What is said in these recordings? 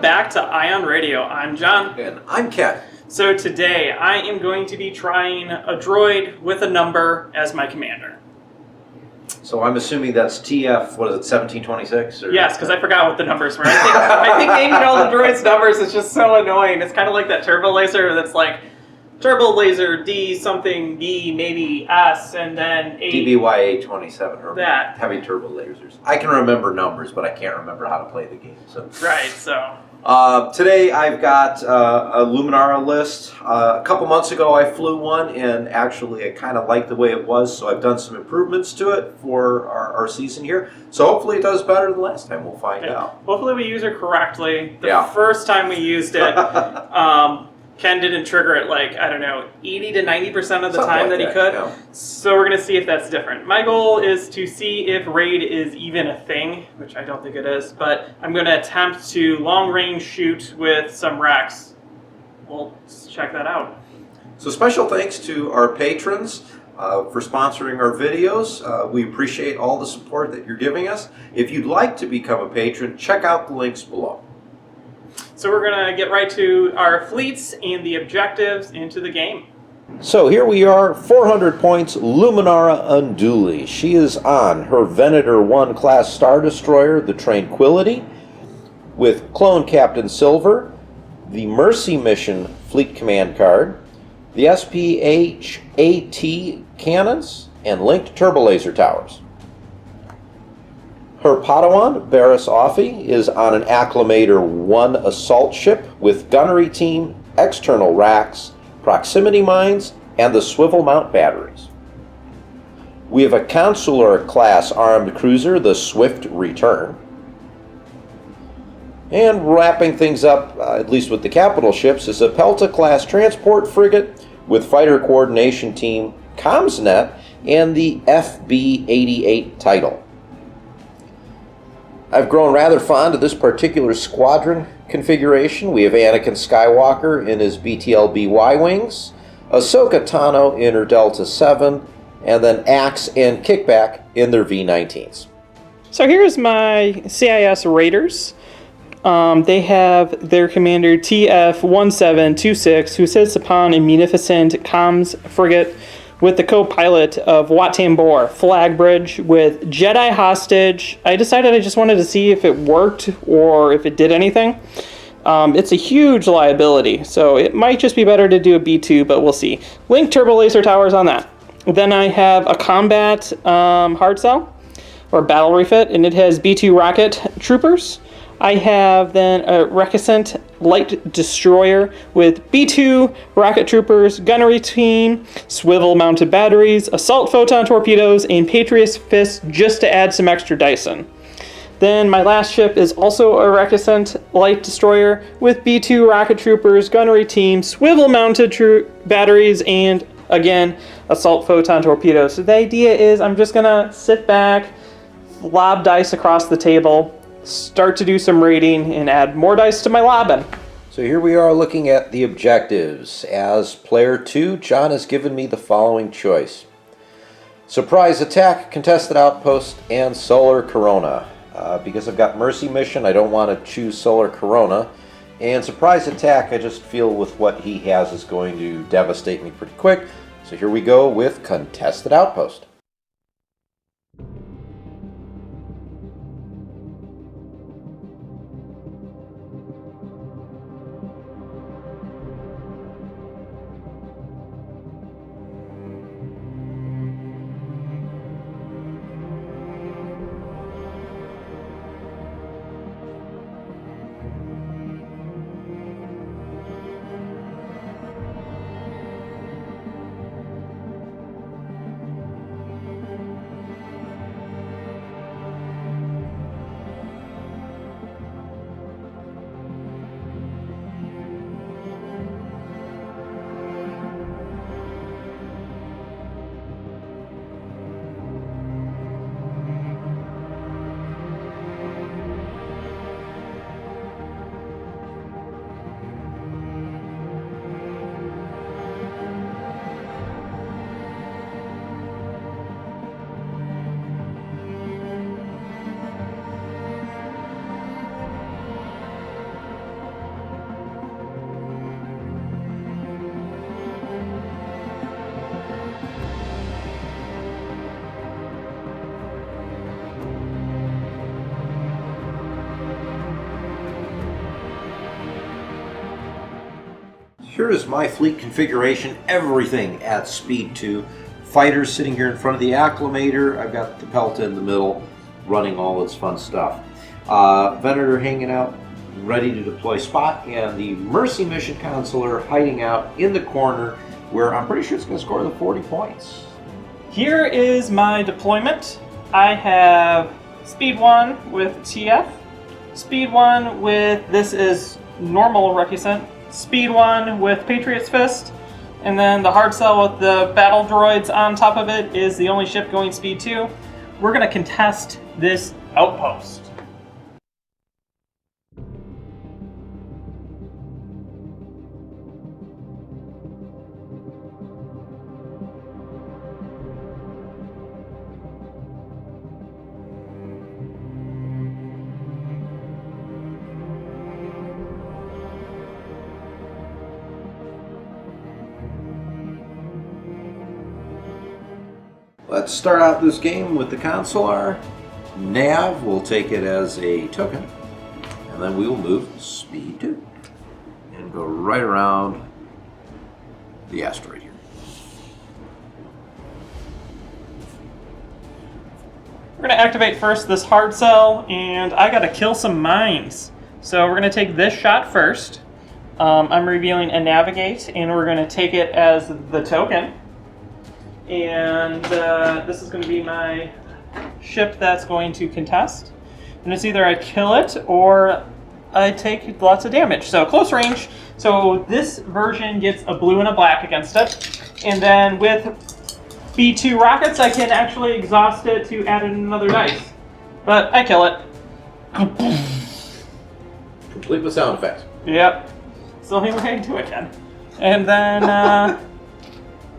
back to Ion Radio. I'm John. And I'm Ken. So today I am going to be trying a droid with a number as my commander. So I'm assuming that's TF, what is it, 1726? Yes, because I forgot what the numbers were. I think naming all the droids numbers is just so annoying. It's kind of like that turbo laser that's like turbo laser D something B maybe S and then DBYA27 or that. Heavy turbo lasers. I can remember numbers, but I can't remember how to play the game. So right. So today I've got a Luminara list. A couple months ago I flew one, and actually I kind of liked the way it was, so I've done some improvements to it for our season here. So hopefully it does better than last time. We'll find out. Hopefully we use it correctly. The first time we used it, Ken didn't trigger it like, I don't know, 80 to 90% of the time that he could. Yeah. So we're going to see if that's different. My goal is to see if raid is even a thing, which I don't think it is, but I'm going to attempt to long-range shoot with some Rex. We'll check that out. So special thanks to our patrons for sponsoring our videos. We appreciate all the support that you're giving us. If you'd like to become a patron, check out the links below. So we're going to get right to our fleets and the objectives into the game. So here we are, 400 points, Luminara Unduli. She is on her Venator I class Star Destroyer, the Tranquility, with Clone Captain Silver, the Mercy Mission Fleet Command card, the SPHAT cannons, and linked turbolaser towers. Her Padawan, Barriss Offee, is on an Acclamator 1 assault ship with gunnery team, external racks, proximity mines, and the swivel mount batteries. We have a Consular class armed cruiser, the Swift Return. And wrapping things up, at least with the capital ships, is a Pelta class transport frigate with fighter coordination team, CommsNet, and the FB-88 title. I've grown rather fond of this particular squadron configuration. We have Anakin Skywalker in his BTLB Y-Wings, Ahsoka Tano in her Delta 7, and then Axe and Kickback in their V-19s. So here's my CIS Raiders. They have their commander TF-1726, who sits upon a munificent comms frigate with the co-pilot of Wat Tambor, Flag Bridge, with Jedi hostage. I decided I just wanted to see if it worked or if it did anything. It's a huge liability, so it might just be better to do a B2, but we'll see. Link turbo laser towers on that. Then I have a combat hard cell, or battle refit, and it has B2 rocket troopers. I have then a Recusant light destroyer with B2 rocket troopers, gunnery team, swivel mounted batteries, assault photon torpedoes, and Patriot's Fist just to add some extra Dyson. Then my last ship is also a Recusant light destroyer with B2 rocket troopers, gunnery team, swivel mounted batteries, and again, assault photon torpedoes. So the idea is I'm just gonna sit back, lob dice across the table, start to do some raiding, and add more dice to my lobbing. So here we are looking at the objectives. As player 2, John has given me the following choice: Surprise Attack, Contested Outpost, and Solar Corona. Because I've got Mercy Mission, I don't want to choose Solar Corona. And Surprise Attack, I just feel with what he has is going to devastate me pretty quick. So here we go with Contested Outpost. Here is my fleet configuration, everything at speed 2. Fighters sitting here in front of the acclimator. I've got the Pelta in the middle, running all its fun stuff. Venator hanging out, ready to deploy spot, and the Mercy Mission Consular hiding out in the corner where I'm pretty sure it's going to score the 40 points. Here is my deployment. I have speed 1 with TF, speed 1 with, this is normal Recusant, speed 1 with Patriot's Fist, and then the hard cell with the battle droids on top of it is the only ship going speed 2. We're going to contest this outpost. Let's start out this game with the Consular. Nav will take it as a token, and then we will move speed 2 and go right around the asteroid here. We're going to activate first this hard cell, and I got to kill some mines. So we're going to take this shot first. I'm revealing a navigate, and we're going to take it as the token. And this is going to be my ship that's going to contest. And it's either I kill it or I take lots of damage. So close range. So this version gets a blue and a black against it. And then with B2 rockets, I can actually exhaust it to add in another dice. But I kill it. Complete with sound effects. Yep. It's the only way I can do it, Ken. And then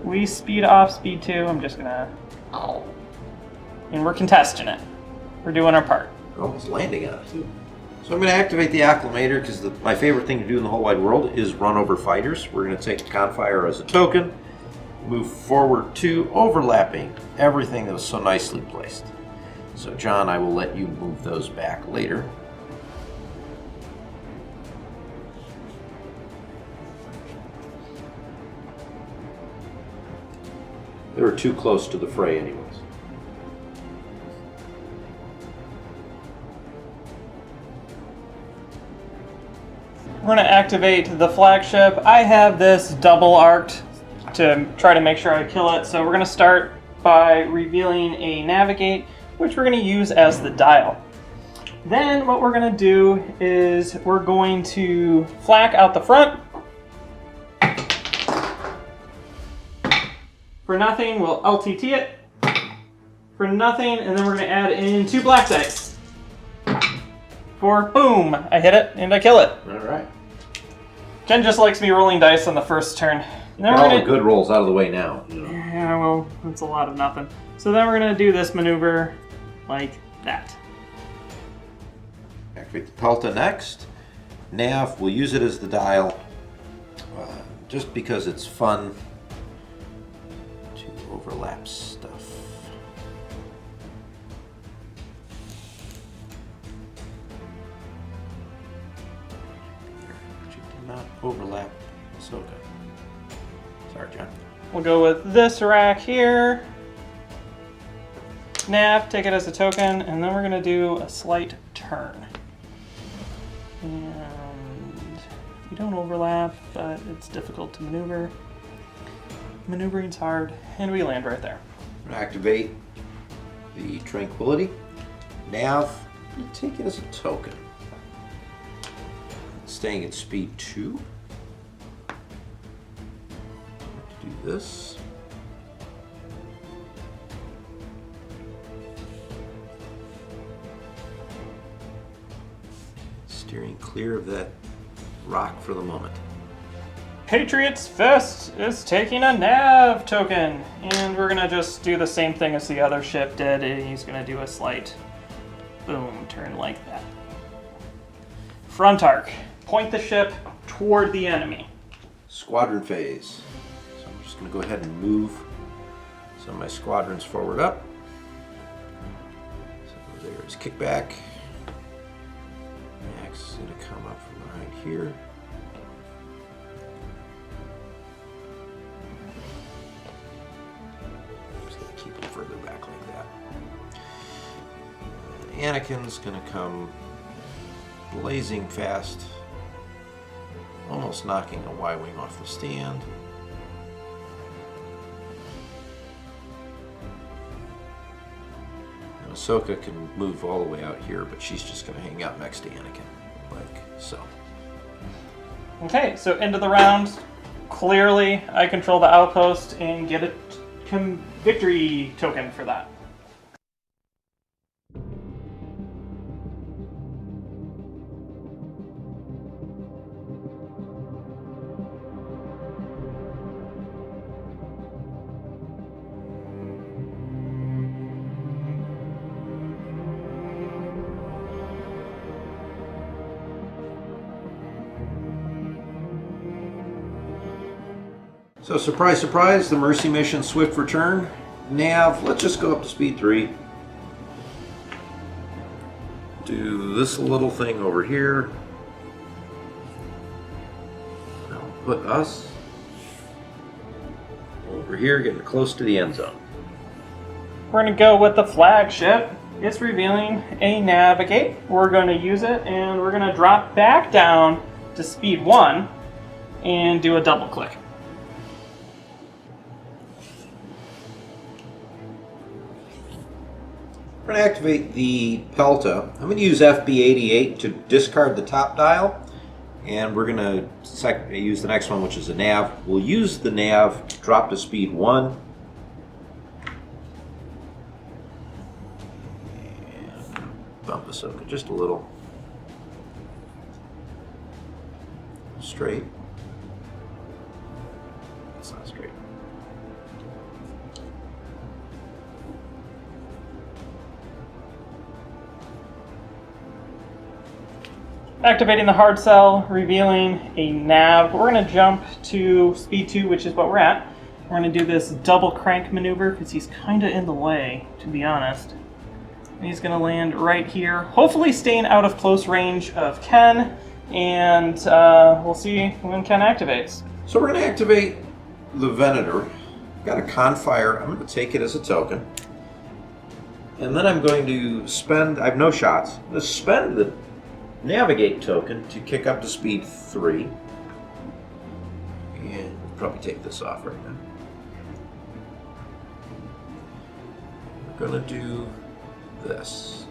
we speed off speed 2. I'm just gonna... And we're contesting it. We're doing our part. We're almost landing on it, too. So I'm going to activate the acclimator because my favorite thing to do in the whole wide world is run over fighters. We're going to take the Confire as a token, move forward 2, overlapping everything that was so nicely placed. So John, I will let you move those back later. They were too close to the fray anyways. We're going to activate the flagship. I have this double arced to try to make sure I kill it. So we're going to start by revealing a navigate, which we're going to use as the dial. Then what we're going to do is we're going to flak out the front. For nothing, we'll LTT it. For nothing, and then we're going to add in 2 black dice. For boom, I hit it and I kill it. All right. Ken just likes me rolling dice on the first turn. Then all the good rolls out of the way now. You know. Yeah, well, that's a lot of nothing. So then we're going to do this maneuver like that. Activate the Pelta next. Nav, we'll use it as the dial just because it's fun to overlap stuff. Not overlap Ahsoka. Sorry, John. We'll go with this rack here. Nav, take it as a token, and then we're going to do a slight turn. And we don't overlap, but it's difficult to maneuver. Maneuvering's hard, and we land right there. I'm going to activate the Tranquility. Nav, take it as a token. Staying at speed 2. Do this. Steering clear of that rock for the moment. Patriot's Fist is taking a nav token, and we're gonna just do the same thing as the other ship did, and he's gonna do a slight boom turn like that. Front arc. Point the ship toward the enemy. Squadron phase. So I'm just going to go ahead and move some of my squadrons forward up. So there's kickback. Max is going to come up from behind here. Anakin's gonna come blazing fast, almost knocking a Y-wing off the stand. And Ahsoka can move all the way out here, but she's just gonna hang out next to Anakin, like so. Okay, so end of the round. Clearly, I control the outpost and get a victory token for that. So surprise, surprise, the Mercy Mission Swift Return. Nav, let's just go up to speed 3. Do this little thing over here. Now put us over here, getting close to the end zone. We're going to go with the flagship. It's revealing a navigate. We're going to use it, and we're going to drop back down to speed 1 and do a double click. We're going to activate the Pelta. I'm going to use FB88 to discard the top dial, and we're going to use the next one, which is a nav. We'll use the nav to drop to speed 1. And bump Ahsoka just a little. Straight. It's not straight. Activating the hard cell, revealing a nav. We're going to jump to speed 2, which is what we're at. We're going to do this double crank maneuver because he's kind of in the way, to be honest. And he's going to land right here, hopefully staying out of close range of Ken, and we'll see when Ken activates. So we're going to activate the Venator. Got a Confire. I'm going to take it as a token. And then I'm going to spend, I have no shots, I'm going to spend the Navigate token to kick up to speed 3. And we'll probably take this off right now. We're going to do this.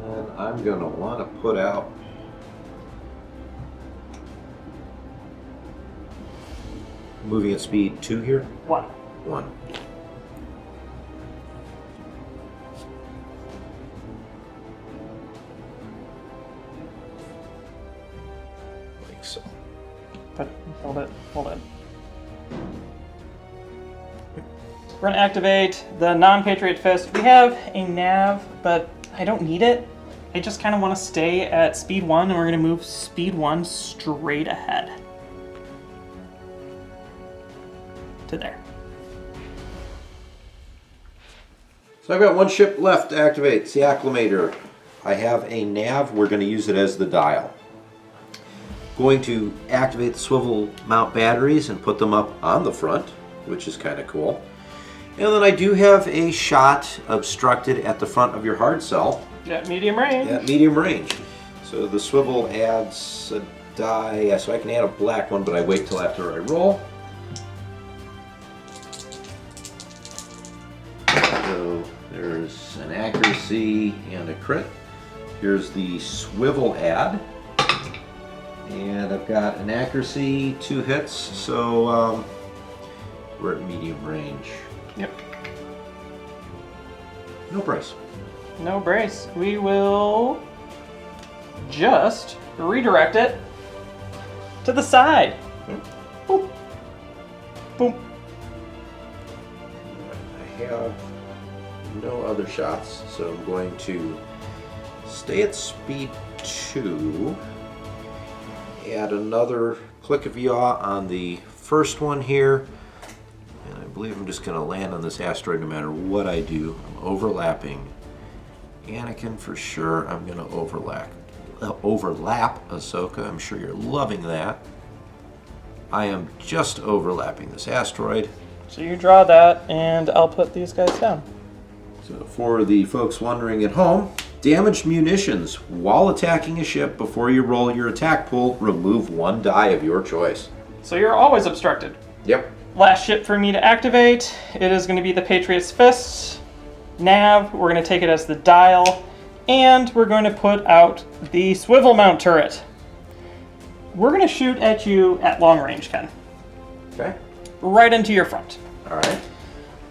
And I'm going to want to put out moving at speed 2 here? 1. 1. Like so. But hold it, hold it. We're going to activate the non-Patriot Fist. We have a nav, but I don't need it. I just kind of want to stay at speed 1, and we're going to move speed 1 straight ahead. To there. So I've got one ship left to activate. It's the Acclimator. I have a nav. We're going to use it as the dial. Going to activate the swivel mount batteries and put them up on the front, which is kind of cool. And then I do have a shot obstructed at the front of your hard cell. At medium range. At medium range. So the swivel adds a die. So I can add a black one, but I wait till after I roll. So there's an accuracy and a crit. Here's the swivel add. And I've got an accuracy, 2 hits, so we're at medium range. Yep. No brace. No brace. We will just redirect it to the side. Boop. Boom. I have no other shots, so I'm going to stay at speed 2. Add another click of yaw on the first one here. And I believe I'm just going to land on this asteroid no matter what I do. I'm overlapping Anakin for sure. I'm going to overlap Ahsoka. I'm sure you're loving that. I am just overlapping this asteroid. So you draw that, and I'll put these guys down. So for the folks wondering at home, damaged munitions. While attacking a ship, before you roll your attack pool, remove 1 die of your choice. So you're always obstructed. Yep. Last ship for me to activate, it is going to be the Patriot's Fist. Nav, we're going to take it as the dial, and we're going to put out the swivel mount turret. We're going to shoot at you at long range, Ken. Okay. Right into your front. All right.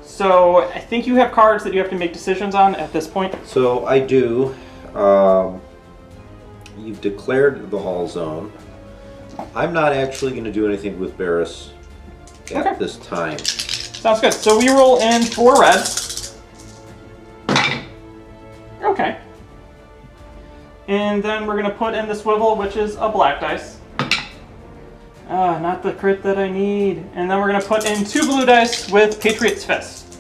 So I think you have cards that you have to make decisions on at this point. So I do. You've declared the hull zone. I'm not actually going to do anything with Barris at this time. Sounds good. So we roll in 4 reds. Okay. And then we're going to put in the swivel, which is a black dice. Not the crit that I need. And then we're going to put in 2 blue dice with Patriot's Fist.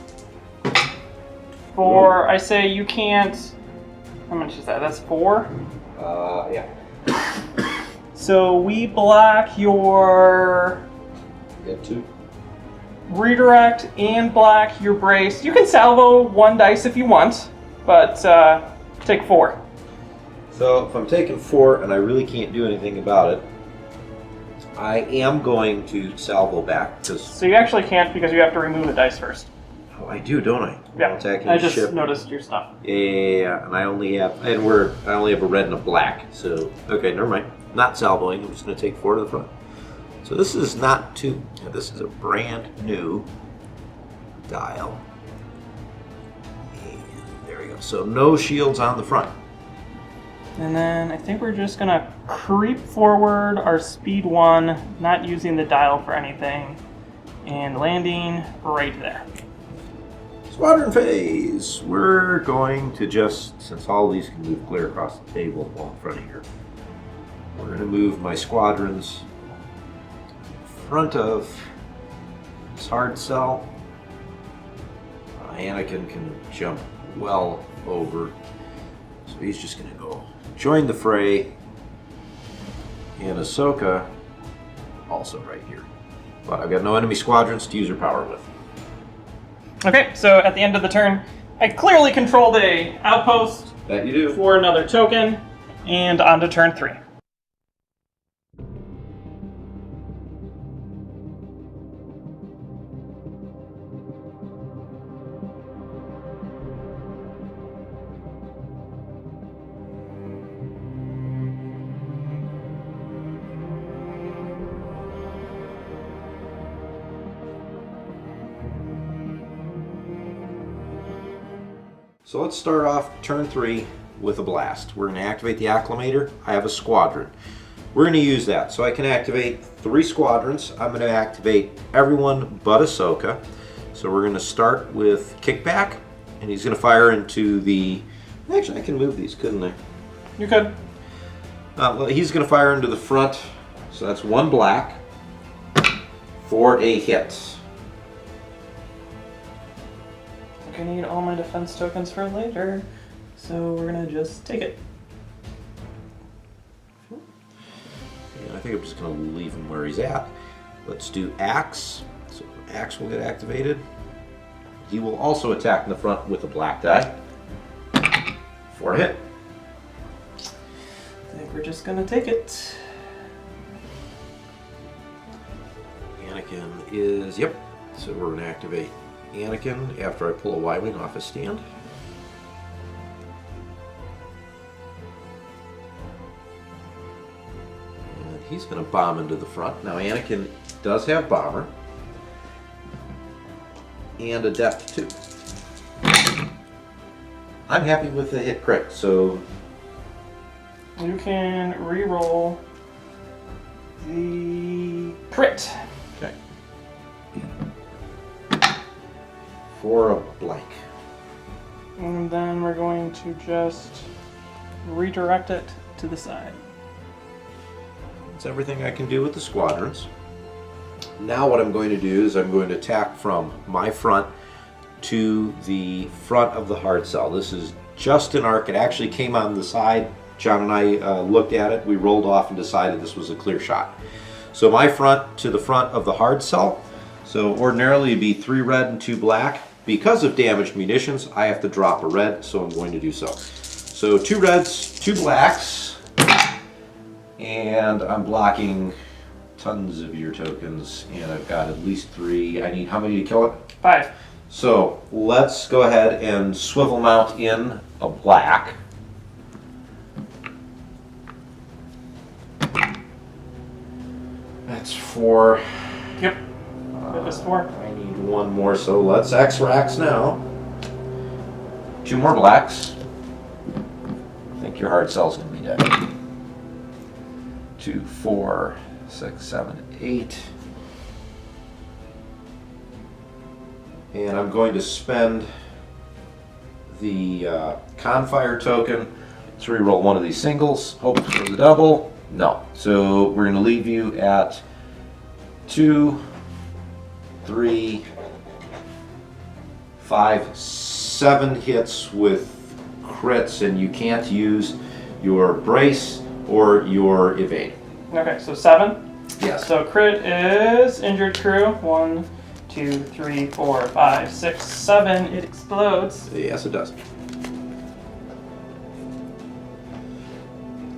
For, I say you can't... How much is that? That's 4? Yeah. So we block your You got 2. redirect and block your brace. You can salvo 1 dice if you want, but take 4. So if I'm taking 4 and I really can't do anything about it, I am going to salvo back because So you actually can't because you have to remove a dice first. I do, don't I? Yeah, While attacking I the just ship. noticed your stuff. Yeah, and I only have I only have a red and a black. So okay, never mind. Not salvoing. I'm just going to take 4 to the front. So this is not too. This is a brand new dial. And there we go. So no shields on the front. And then I think we're just gonna creep forward our speed 1, not using the dial for anything, and landing right there. Squadron phase. We're going to just, since all these can move clear across the table while in front of here, we're going to move my squadrons in front of this hard cell. Anakin can jump well over, so he's just going to go join the fray. And Ahsoka also right here. But I've got no enemy squadrons to use her power with. Okay, so at the end of the turn, I clearly controlled a outpost That you do. for another token, and on to turn 3. So let's start off turn 3 with a blast. We're going to activate the acclimator. I have a squadron. We're going to use that. So I can activate 3 squadrons. I'm going to activate everyone but Ahsoka. So we're going to start with kickback, and he's going to fire into the... Actually, I can move these, couldn't I? You could. Well, he's going to fire into the front. So that's 1 black for a hit. I need all my defense tokens for later, so we're gonna just take it. And I think I'm just going to leave him where he's at. Let's do Axe. So Axe will get activated. He will also attack in the front with a black die for a hit. I think we're just gonna take it. Anakin is, yep. So we're going to activate Anakin after I pull a Y-Wing off his stand. And he's going to bomb into the front. Now Anakin does have bomber. And a depth too. I'm happy with the hit crit, so... You can re-roll the crit. Okay. For a blank. And then we're going to just redirect it to the side. That's everything I can do with the squadrons. Now what I'm going to do is I'm going to attack from my front to the front of the hard cell. This is just an arc. It actually came on the side. John and I looked at it. We rolled off and decided this was a clear shot. So my front to the front of the hard cell. So ordinarily it'd be 3 red and 2 black. Because of damaged munitions, I have to drop a red, so I'm going to do so. So 2 reds, 2 blacks, and I'm blocking tons of your tokens, and I've got at least 3. I need how many to kill it? 5. So let's go ahead and swivel mount in a black. That's 4. Yep. That is 4. I need 1 more, so let's X-Rax now. 2 more blacks. I think your hard cell's gonna be dead. 2, 4, 6, 7, 8. And I'm going to spend the Confire token to reroll one of these singles. Hope for the double. No. So we're going to leave you at 2, 3, 5, 7 hits with crits, and you can't use your brace or your evade. Okay, so 7. Yes. So crit is injured crew. 1, 2, 3, 4, 5, 6, 7. It explodes. Yes, it does.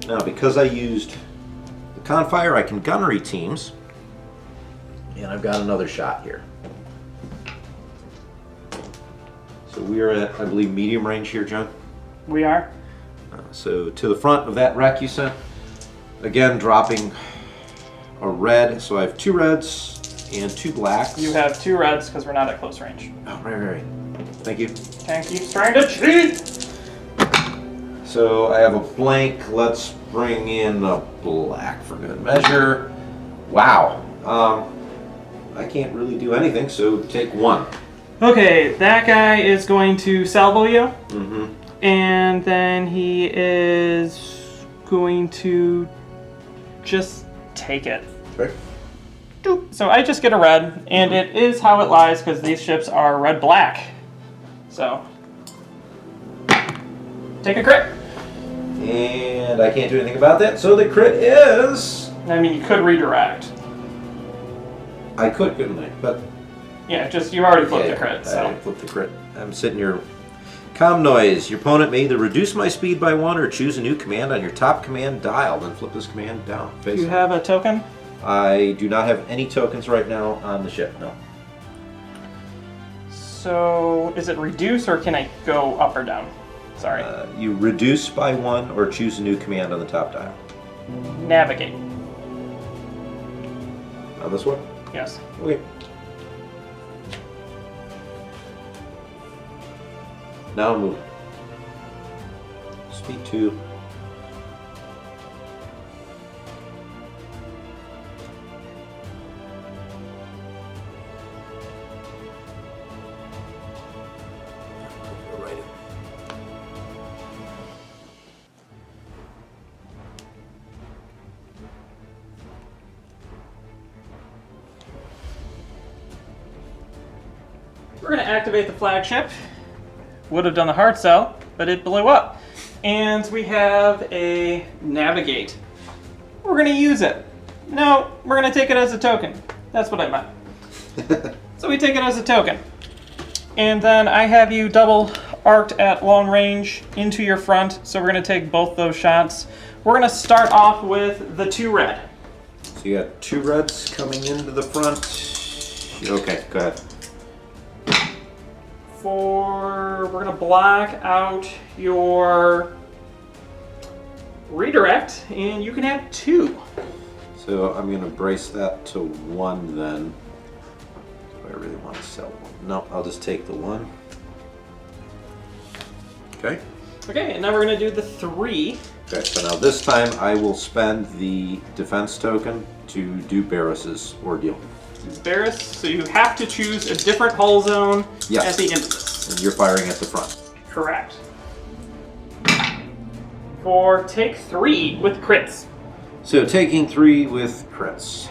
Now, because I used the Confire, I can gunnery teams, and I've got another shot here. So we are at, I believe, medium range here, John. We are. So to the front of that wreck you sent, again dropping a red. So I have 2 reds and 2 blacks. You have 2 reds because we're not at close range. Oh, right. Thank you. Tank keeps trying to cheat. So I have a blank. Let's bring in a black for good measure. Wow. I can't really do anything, so take 1. Okay, that guy is going to salvo you. Mm-hmm. And then he is going to just take it. Okay. Doop. So I just get a red, and it is how it lies because these ships are red-black. So, take a crit. And I can't do anything about that, so the crit is... I mean, you could redirect. I could, couldn't I? But Yeah, just you already flipped the crit, so. I flipped the crit. I'm sitting here. Comm noise. Your opponent may either reduce my speed by 1 or choose a new command on your top command dial, then flip this command down. Do you have a token? I do not have any tokens right now on the ship, no. So, is it reduce or can I go up or down? Sorry. You reduce by 1 or choose a new command on the top dial. Navigate. On this one? Yes. Okay. Now move. Speed 2. We're going to activate the flagship. Would have done the hard sell, but it blew up. And we have a navigate. We're going to use it. No, we're going to take it as a token. That's what I meant. So we take it as a token. And then I have you double arced at long range into your front, so we're going to take both those shots. We're going to start off with the 2 red. So you got 2 reds coming into the front. Okay, go ahead. We're going to block out your redirect, and you can have 2. So I'm going to brace that to 1 then. Do I really want to sell 1? No, I'll just take the 1. Okay. Okay, and now we're going to do the 3. Okay, so now this time I will spend the defense token to do Barris's ordeal. Barris, so you have to choose a different hull zone Yes. at the end of this. And you're firing at the front. Correct. For take 3 with crits. So taking 3 with crits.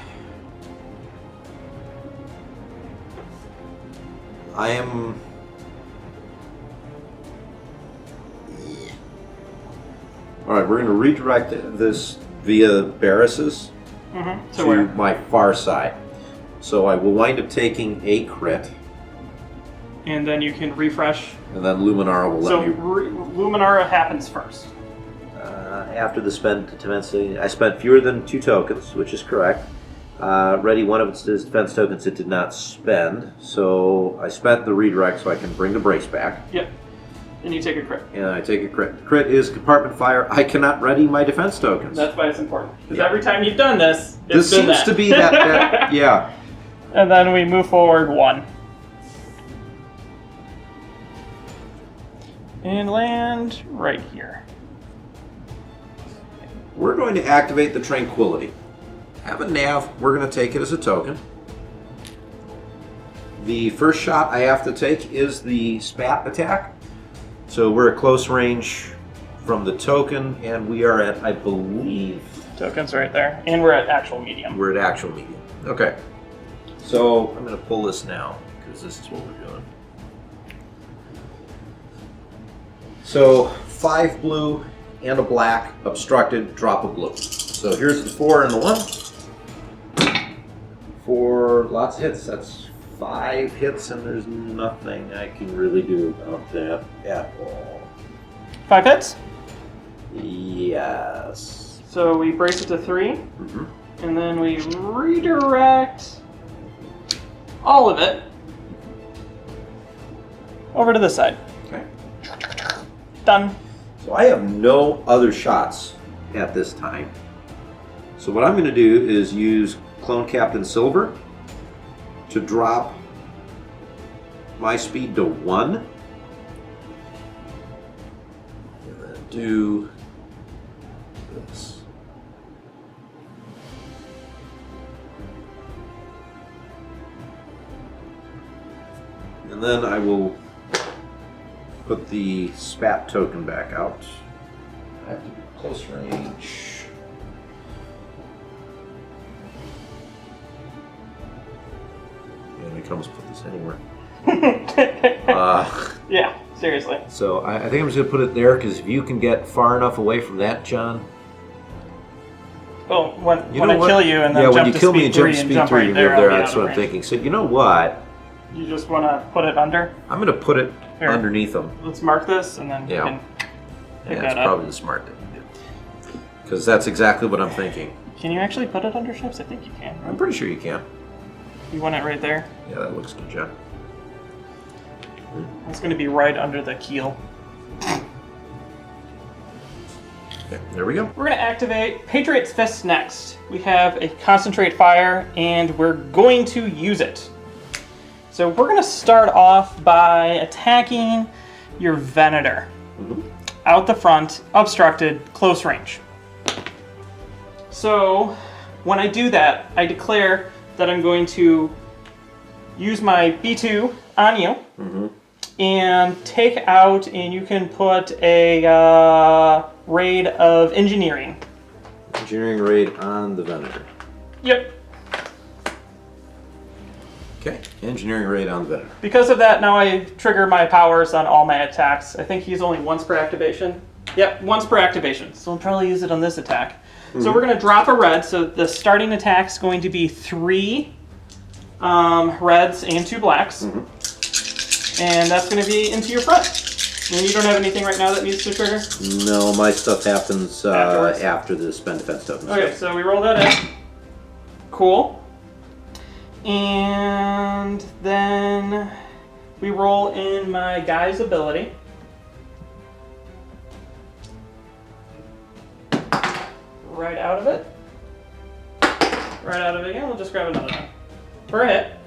I am... Alright, we're going to redirect this via Barris's. So to where? my far side. So I will wind up taking a crit, And then you can refresh. and then Luminara will let me. Luminara happens first. After the spend defense, I spent fewer than 2 tokens, which is correct. Ready one of its defense tokens it did not spend, so I spent the redirect so I can bring the brace back. Yep. And you take a crit. And I take a crit. Crit is compartment fire. I cannot ready my defense tokens. That's why it's important. Because every time you've done this, This seems to be that, yeah. And then we move forward 1. And land right here. We're going to activate the Tranquility. Have a nav, we're going to take it as a token. The first shot I have to take is the spat attack. So we're at close range from the token, and we are at, I believe... Tokens right there. And we're at actual medium. We're at actual medium. Okay. So I'm going to pull this now, because this is what we're doing. So 5 blue and a black, obstructed, drop a blue. So here's the 4 and the 1. For lots of hits, that's 5 hits, and there's nothing I can really do about that at all. 5 hits. Yes. So we brace it to 3. And then we redirect all of it over to this side. Okay. Done. So I have no other shots at this time. So what I'm going to do is use Clone Captain Silver to drop my speed to 1. And then do this. And then I will put the spat token back out. I have to be close range. Yeah, we can almost put this anywhere. Yeah, seriously. So I think I'm just going to put it there, because if you can get far enough away from that, John. Well, when You I know what? kill you and then yeah, jump when you to kill me speed and jump 3 to and speed jump 3 right and there, move I'll there, be out that's of what I'm range. thinking. So you know what? You just want to put it under. I'm going to put it Here. underneath them. Let's mark this and then Yeah. you can pick Yeah, that's that up. probably the smart thing to do. Because that's exactly what I'm thinking. Can you actually put it under ships? I think you can. I'm pretty sure you can. You want it right there? Yeah, that looks good, John. It's going to be right under the keel. Okay, there we go. We're going to activate Patriot's Fist next. We have a concentrate fire and we're going to use it. So we're going to start off by attacking your Venator. Out the front, obstructed, close range. So when I do that, I declare that I'm going to use my B2 on you and take out, and you can put a raid of engineering. Engineering raid on the Venator. Yep. Okay, engineering raid on the Venator. Because of that, now I trigger my powers on all my attacks. I think he's only once per activation. Yep, once per activation. So I'll probably use it on this attack. So we're going to drop a red. So the starting attack is going to be 3 reds and 2 blacks. And that's going to be into your front. And you don't have anything right now that needs to trigger? No, my stuff happens Afterwards? after the spend defense token. Okay, so we roll that in. Cool. And then we roll in my guy's ability. Right out of it. Right out of it again. We'll just grab another one. For a hit.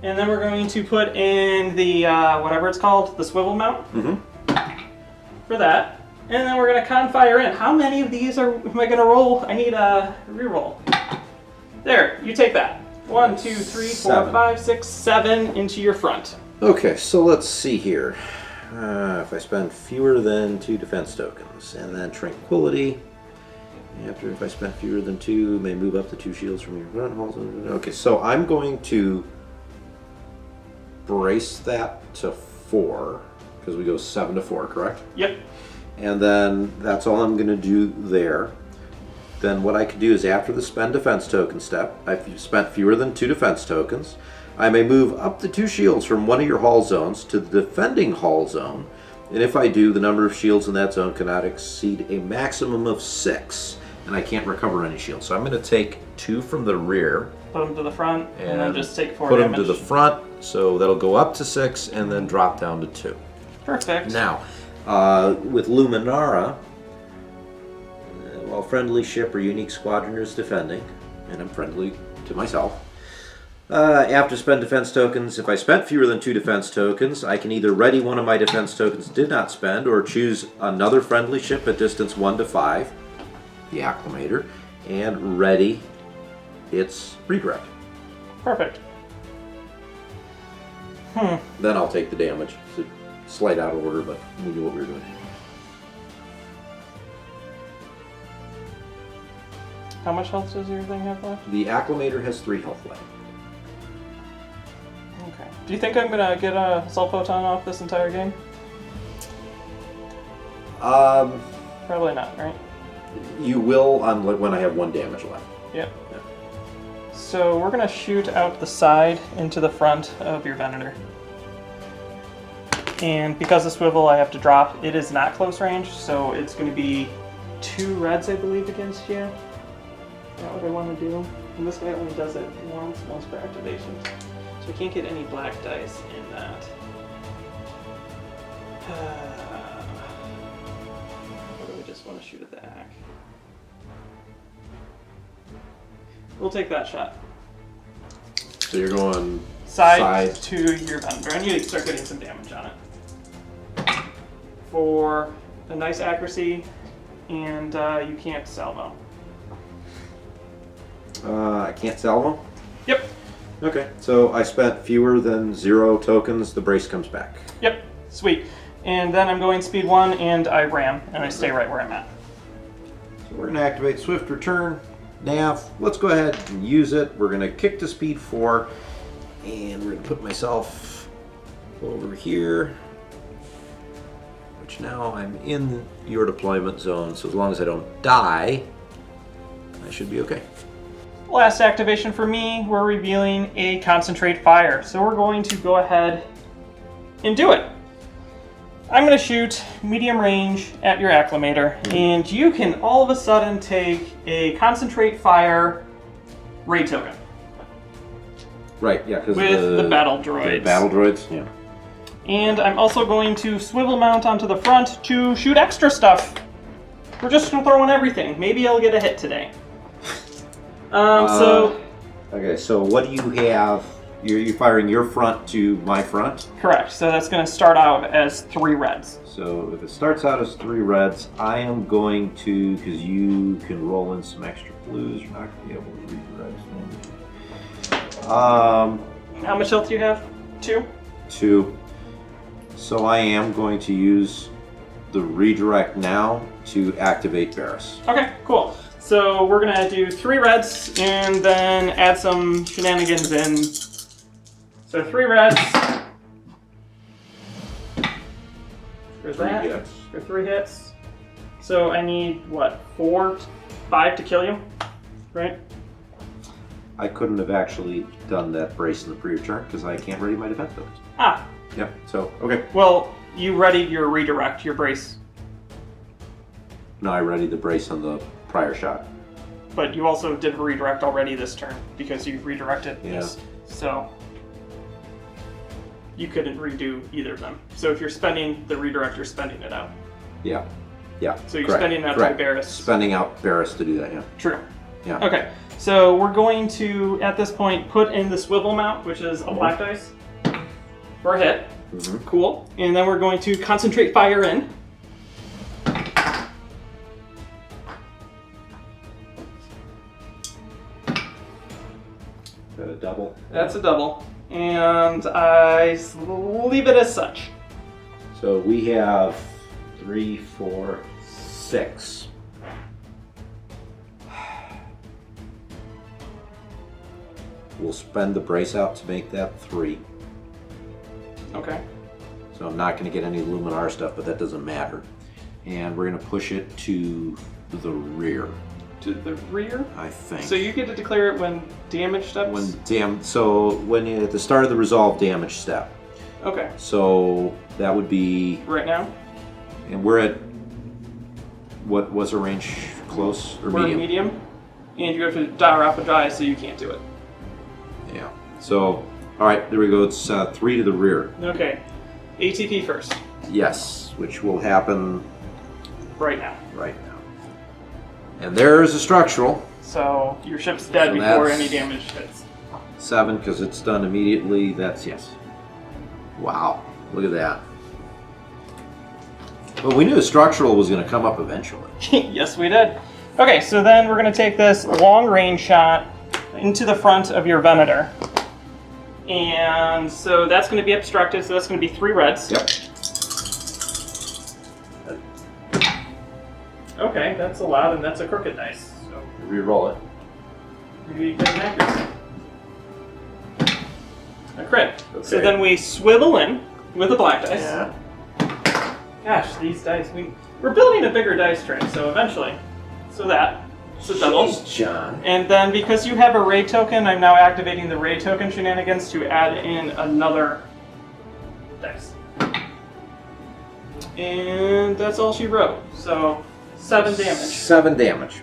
And then we're going to put in the, whatever it's called, the swivel mount. For that. And then we're going to con fire in. How many of these am I going to roll? I need a reroll. There, you take that. 1, 2, 3, 4, 7. 5, 6, 7 into your front. Okay, so let's see here. If I spend fewer than 2 defense tokens, and then tranquility. After, if I spend fewer than 2, may move up to 2 shields from your front. Okay, so I'm going to brace that to 4, because we go 7 to 4, correct? Yep. And then that's all I'm going to do there. then what I can do is after the spend defense token step, I've spent fewer than 2 defense tokens, I may move up to 2 shields from one of your hull zones to the defending hull zone, and if I do, the number of shields in that zone cannot exceed a maximum of 6, and I can't recover any shields. So I'm going to take 2 from the rear. Put them to the front, and then just take 4 put damage. them to the front, so that'll go up to 6, and then drop down to 2. Perfect. Now, with Luminara, while friendly ship or unique squadron is defending, and I'm friendly to myself, after spend defense tokens, if I spent fewer than 2 defense tokens, I can either ready one of my defense tokens did not spend, or choose another friendly ship at distance 1 to 5, the Acclamator, and ready its redirect. Perfect. Then I'll take the damage. It's a slight out of order, but we knew what we were doing. How much health does your thing have left? The Acclamator has 3 health left. Okay. Do you think I'm gonna get a Assault Photon off this entire game? Probably not, right? You will when I have 1 damage left. Yep. So we're gonna shoot out the side into the front of your Venator. And because of swivel, I have to drop. It is not close range, so it's gonna be 2 reds, I believe, against you. Is that what I want to do? And this guy only does it once per activation. So we can't get any black dice in that. Or do we just want to shoot at the Ack? We'll take that shot. So you're going Side to your Venator. I need to start getting some damage on it. For a nice accuracy, and you can't salvo. I can't salvo? Yep. Okay, so I spent fewer than 0 tokens, the brace comes back. Yep. Sweet. And then I'm going speed 1, and I ram, and I stay right where I'm at. So we're going to activate Swift Return, Nav. Let's go ahead and use it. We're going to kick to speed 4, and we're going to put myself over here, which now I'm in your deployment zone, so as long as I don't die, I should be okay. Last activation for me, we're revealing a concentrate fire. So we're going to go ahead and do it. I'm going to shoot medium range at your Acclamator, and you can all of a sudden take a concentrate fire raid token. Right, yeah, because with the battle droids. The battle droids, yeah. And I'm also going to swivel mount onto the front to shoot extra stuff. We're just going to throw in everything. Maybe I'll get a hit today. Okay, so what do you have? You're firing your front to my front? Correct. So that's going to start out as 3 reds. So if it starts out as 3 reds, I am going to, because you can roll in some extra blues, you're not going to be able to redirect. How much health do you have? 2? 2. So I am going to use the redirect now to activate Barris. Okay, cool. So we're gonna do 3 reds and then add some shenanigans in. So 3 reds. There's that. 3 hits. For 3 hits. So I need what, 4, 5 to kill you, right? I couldn't have actually done that brace in the pre-return because I can't ready my defense tokens. Ah. Yep. So okay. Well, you readied your redirect, your brace. No, I readied the brace on the prior shot. But you also did redirect already this turn because you redirected this. So you couldn't redo either of them. So if you're spending the redirect, you're spending it out. Yeah. Yeah. So you're correct. spending out correct. to Barris. Spending out Barris to do that, yeah. True. Yeah. Okay. So we're going to, at this point, put in the swivel mount, which is a black dice, for a hit. Mm-hmm. Cool. And then we're going to concentrate fire in. Is that a double? That's a double. And I leave it as such. So we have 3, 4, 6. We'll spend the brace out to make that 3. Okay. So I'm not going to get any Luminar stuff, but that doesn't matter. And we're going to push it to the rear. to the rear. I think. So you get to declare it when damage steps? When at the start of the resolve damage step. Okay. So that would be... Right now? And we're at... What was a range? Close or medium? We're medium. And you have to drop a die, so you can't do it. Yeah. So, alright, there we go. It's 3 to the rear. Okay. ATP first. Yes, which will happen... Right now. Right now. And there's a structural. So your ship's dead So before that's- any damage hits. 7, because it's done immediately. That's yes. Wow. Look at that. Well, we knew a structural was going to come up eventually. Yes, we did. Okay, so then we're going to take this long range shot into the front of your Venator. And so that's going to be obstructed, so that's going to be 3 reds. Yep. Okay, that's a lot, and that's a crooked dice. So Reroll it. maybe you get an accuracy. A crit. Okay. So then we swivel in with a black dice. Yeah. Gosh, these dice, we're building a bigger dice tray, so eventually. So it's a double. Jeez, John. And then because you have a raid token, I'm now activating the raid token shenanigans to add in another dice. And that's all she wrote. So 7 damage. 7 damage.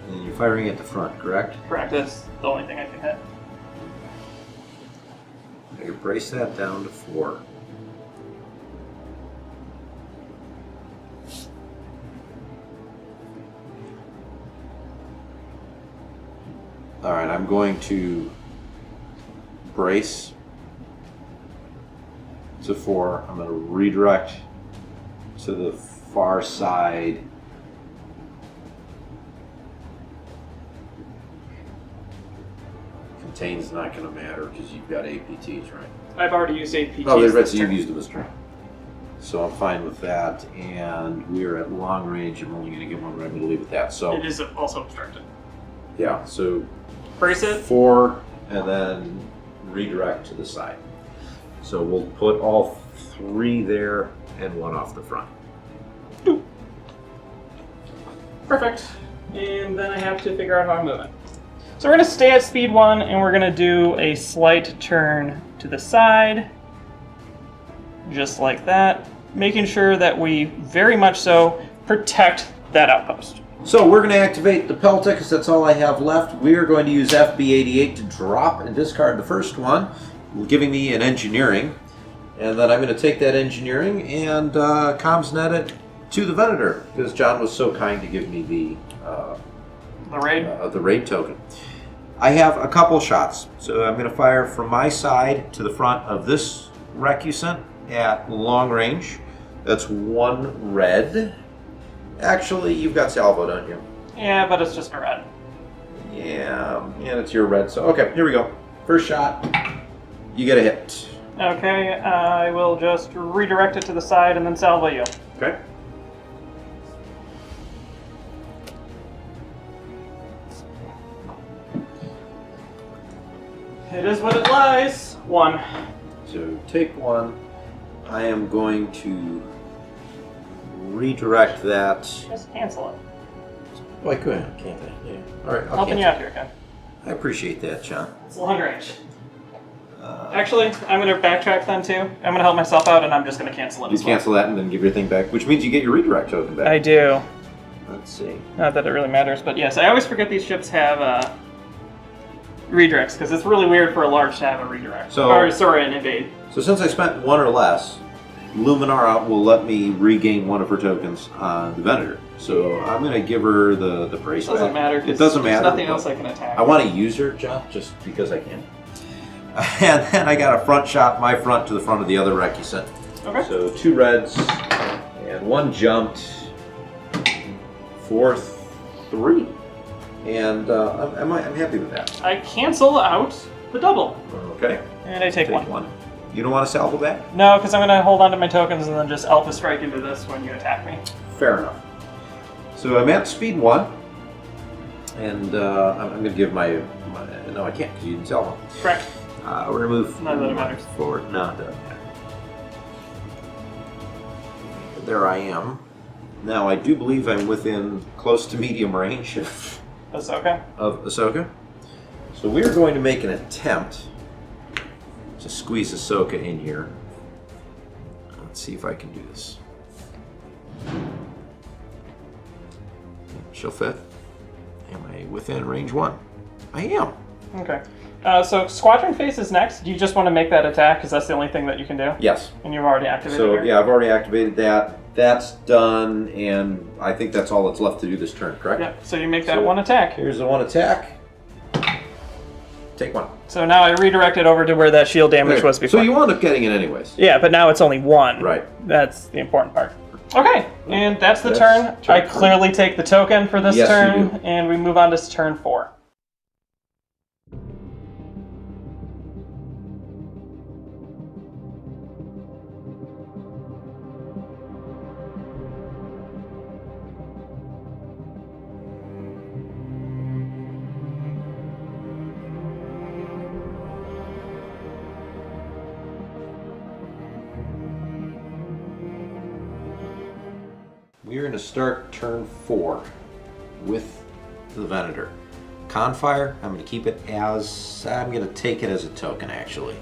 And you're firing at the front, correct? Correct. That's the only thing I can hit. You brace that down to 4. Alright, I'm going to brace to 4. I'm going to redirect to the far side. Contain's not going to matter because you've got APTs, right? I've already used APTs. Oh, that's this right, you've turn. used them as turn. So I'm fine with that, and we're at long range. I'm only going to get 1 red, I'm going to leave it at that. So It is also obstructed. yeah, so Brace it. 4, and then redirect to the side. So we'll put all 3 there and 1 off the front. Boop. Perfect. And then I have to figure out how I'm moving. So we're going to stay at speed 1, and we're going to do a slight turn to the side. Just like that. Making sure that we very much so protect that outpost. So we're going to activate the BattleTech because that's all I have left. We are going to use FB88 to drop and discard the first one, giving me an engineering. And then I'm going to take that engineering and comms net it to the Venator because John was so kind to give me the raid token. I have a couple shots, so I'm going to fire from my side to the front of this recusant at long range. That's 1 red. Actually, you've got salvo, don't you? Yeah, but it's just a red. Yeah, it's your red. So okay, here we go. First shot, you get a hit. Okay, I will just redirect it to the side and then salvo you. Okay. It is what it lies. 1. So take 1. I am going to redirect that. Just cancel it. Oh, I could, can't I? Yeah. All right, I'll Helping you cancel. out here, Ken. I appreciate that, John. It's long range. Actually, I'm going to backtrack then too. I'm going to help myself out and I'm just going to cancel it You as well. cancel that and then give your thing back, which means you get your redirect token back. I do. Let's see. Not that it really matters, but yes, I always forget these ships have redirects because it's really weird for a large to have a redirect. So- Or, sorry, an invade. So since I spent 1 or less, Luminara will let me regain 1 of her tokens on the Venator. So I'm going to give her the brace It doesn't back. matter. It doesn't matter. There's nothing but else I can attack. I want to use her, John, just because I can. And then I got a front shot, my front to the front of the other recusant. Okay. So 2 reds and 1 jumped for 3. And I'm happy with that. I cancel out the double. Okay. And I take 1. You don't want to salvo back? No, because I'm going to hold on to my tokens and then just Alpha Strike into this when you attack me. Fair enough. So I'm at speed 1. And I'm going to give my... No, I can't because you didn't salvo. Correct. We're going to move None that it matters. forward. No, it doesn't matter. There I am. Now, I do believe I'm within close to medium range of Ahsoka. So we're going to make an attempt to squeeze Ahsoka in here. Let's see if I can do this. She'll fit. Am I within range 1? I am. Okay. So Squadron Face is next. Do you just want to make that attack? Because that's the only thing that you can do? Yes. And you've already activated So, her? yeah, I've already activated that. That's done, and I think that's all that's left to do this turn, correct? Yep. So you make that one attack. Here's the one attack. Take one. So now I redirect it over to where that shield damage was before. So you wound up getting it anyways. Yeah, but now it's only one. Right. That's the important part. Okay, and that's the That's turn. I turn clearly take the token for this Yes, you turn, do. and we move on to turn 4. We're going to start turn 4 with the Venator. Confire, I'm going to keep it as, I'm going to take it as a token actually,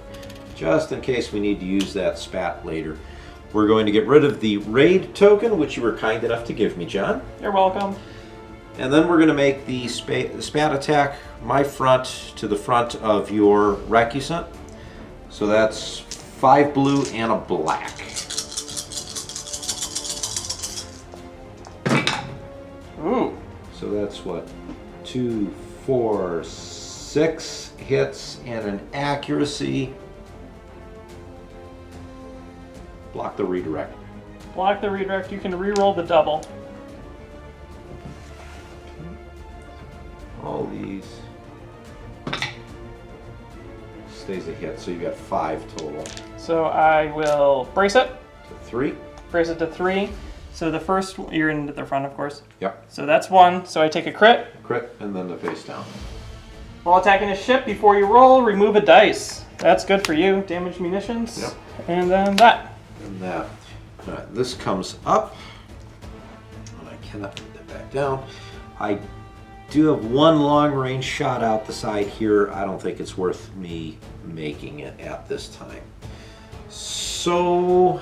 just in case we need to use that spat later. We're going to get rid of the raid token, which you were kind enough to give me, John. You're welcome. And then we're going to make the spat attack my front to the front of your Recusant. So that's 5 blue and a black. Ooh. So that's what? 2, 4, 6 hits and an accuracy. Block the redirect. Block the redirect. You can re-roll the double. All these stays a hit, so you got 5 total. So I will brace it. So 3. Brace it to 3. So the first, you're into the front, of course. Yep. So that's 1. So I take a crit. Crit, and then the face down. While attacking a ship, before you roll, remove a dice. That's good for you. Damage munitions. Yep. And then that. And that. Alright, this comes up. And I cannot put that back down. I do have one long range shot out the side here. I don't think it's worth me making it at this time. So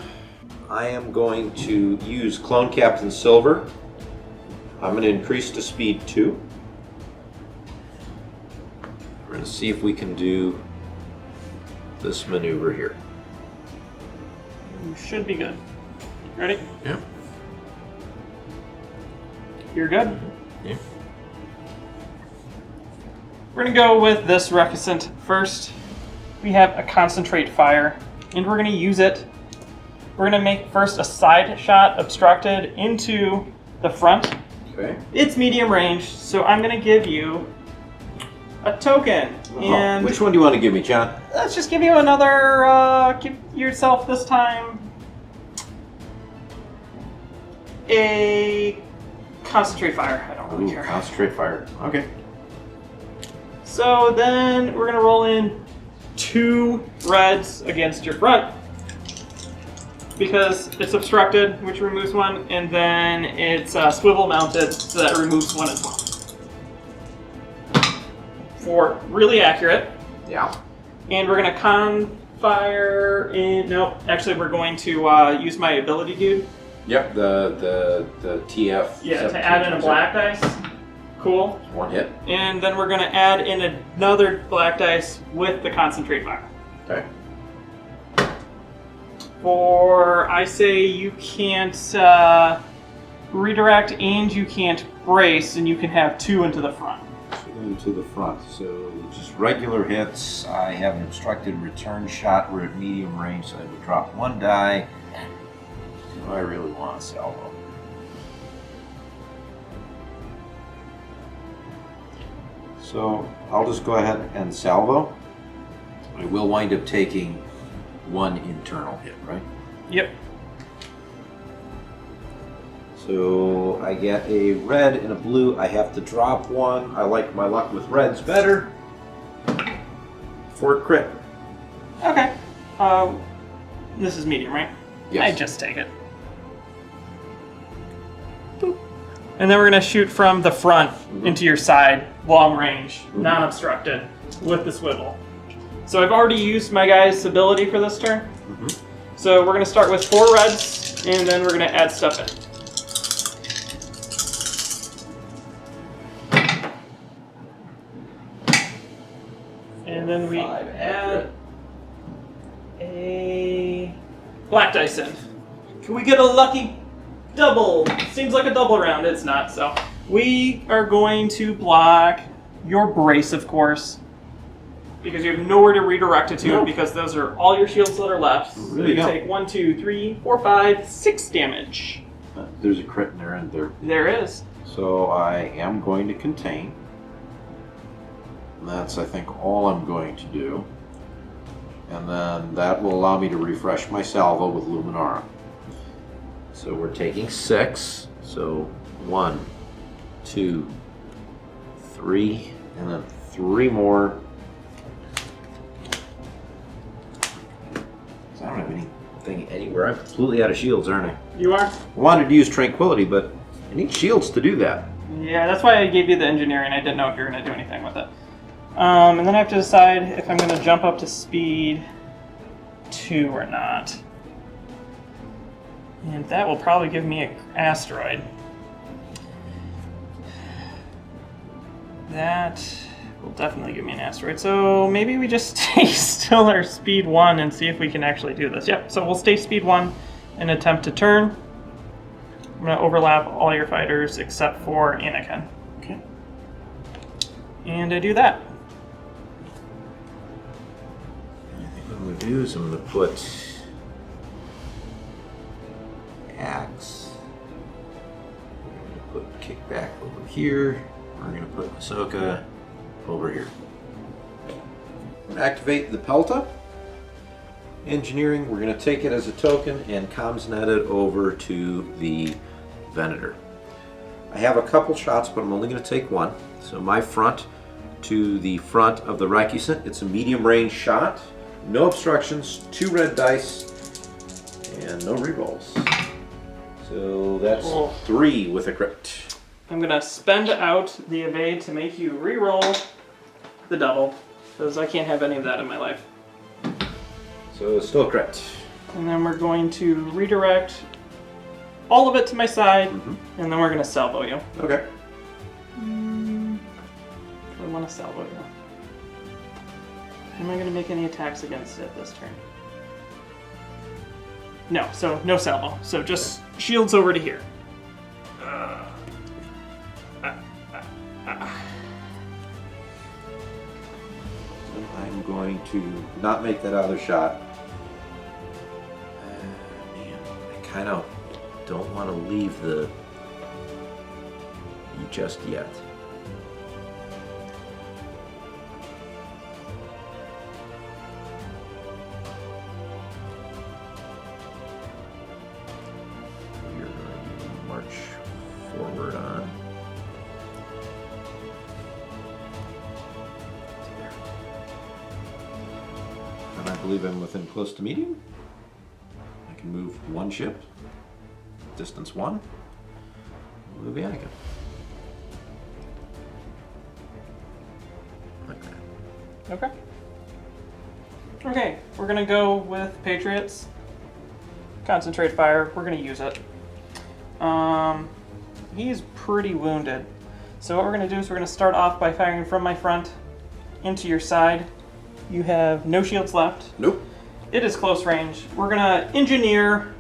I am going to use Clone Captain Silver. I'm going to increase to speed 2. We're going to see if we can do this maneuver here. You should be good. Ready? Yeah. You're good? Yeah. We're going to go with this Recusant first. We have a concentrate fire, and we're going to use it. We're going to make first a side shot obstructed into the front. Okay. It's medium range, so I'm going to give you a token. And which one do you want to give me, John? let's just give you another, give yourself this time a concentrate fire. I don't really care. Concentrate fire. Okay. So then we're going to roll in 2 reds against your front because it's obstructed, which removes 1, and then it's swivel mounted, so that removes 1 as well. 4, really accurate. Yeah. And we're going to confire in. No, actually, we're going to use my ability dude. Yep. The TF. Yeah, to add in a black dice. Cool. 1 hit. And then we're going to add in another black dice with the concentrate fire. Okay. For, I say you can't redirect and you can't brace, and you can have 2 into the front. 2 to the front. So just regular hits. I have an obstructed return shot. We're at medium range, so I would drop 1 die. Do I really want to salvo? So I'll just go ahead and salvo. I will wind up taking 1 internal hit, right? Yep. So I get a red and a blue. I have to drop 1. I like my luck with reds better. For crit. Okay. This is medium, right? Yes. I just take it. And then we're going to shoot from the front into your side, long range, non-obstructed, with the swivel. So I've already used my guy's ability for this turn. So we're going to start with 4 reds, and then we're going to add stuff in. And then we add a black dice in. Can we get a lucky double? Seems like a double round. It's not, so. We are going to block your brace, of course, because you have nowhere to redirect it to, because those are all your shields that are left. So you take 1, 2, 3, 4, 5, 6 damage. There's a crit in there, and There is. So I am going to contain. And that's, I think, all I'm going to do. And then that will allow me to refresh my salvo with Luminara. So we're taking 6. So 1, 2, 3, and then 3 more. I don't have anything anywhere. I'm completely out of shields, aren't I? You are? I wanted to use Tranquility, but I need shields to do that. Yeah, that's why I gave you the engineering. I didn't know if you were going to do anything with it. And then I have to decide if I'm going to jump up to speed 2 or not. And that will probably give me an asteroid. That will definitely give me an asteroid. So maybe we just stay still our speed 1 and see if we can actually do this. Yep, so we'll stay speed 1 and attempt to turn. I'm going to overlap all your fighters except for Anakin. Okay. And I do that. What I'm going to do is I'm going to put Axe. I'm going to put Kickback over here. We're going to put Ahsoka over here. Activate the Pelta. Engineering, we're going to take it as a token and comsnet it over to the Venator. I have a couple shots, but I'm only going to take 1. So my front to the front of the Raikkonen, it's a medium range shot. No obstructions, 2 red dice, and no rerolls. So that's 3 with a crit. I'm going to spend out the evade to make you reroll the double, because I can't have any of that in my life. So still a crit. And then we're going to redirect all of it to my side, and then we're going to salvo you. Okay. I want to salvo you. Am I going to make any attacks against it this turn? No, so no salvo. So just shields over to here. I'm going to not make that other shot. Man, I kind of don't want to leave the just yet. You're going to march forward on. And I believe I'm within close to medium. I can move 1 ship, distance 1, move Anakin. Like that. Okay. Okay, we're gonna go with Patriots. Concentrate fire, we're gonna use it. He's pretty wounded. So what we're gonna do is we're gonna start off by firing from my front into your side. You have no shields left. Nope. It is close range. We're gonna engineer,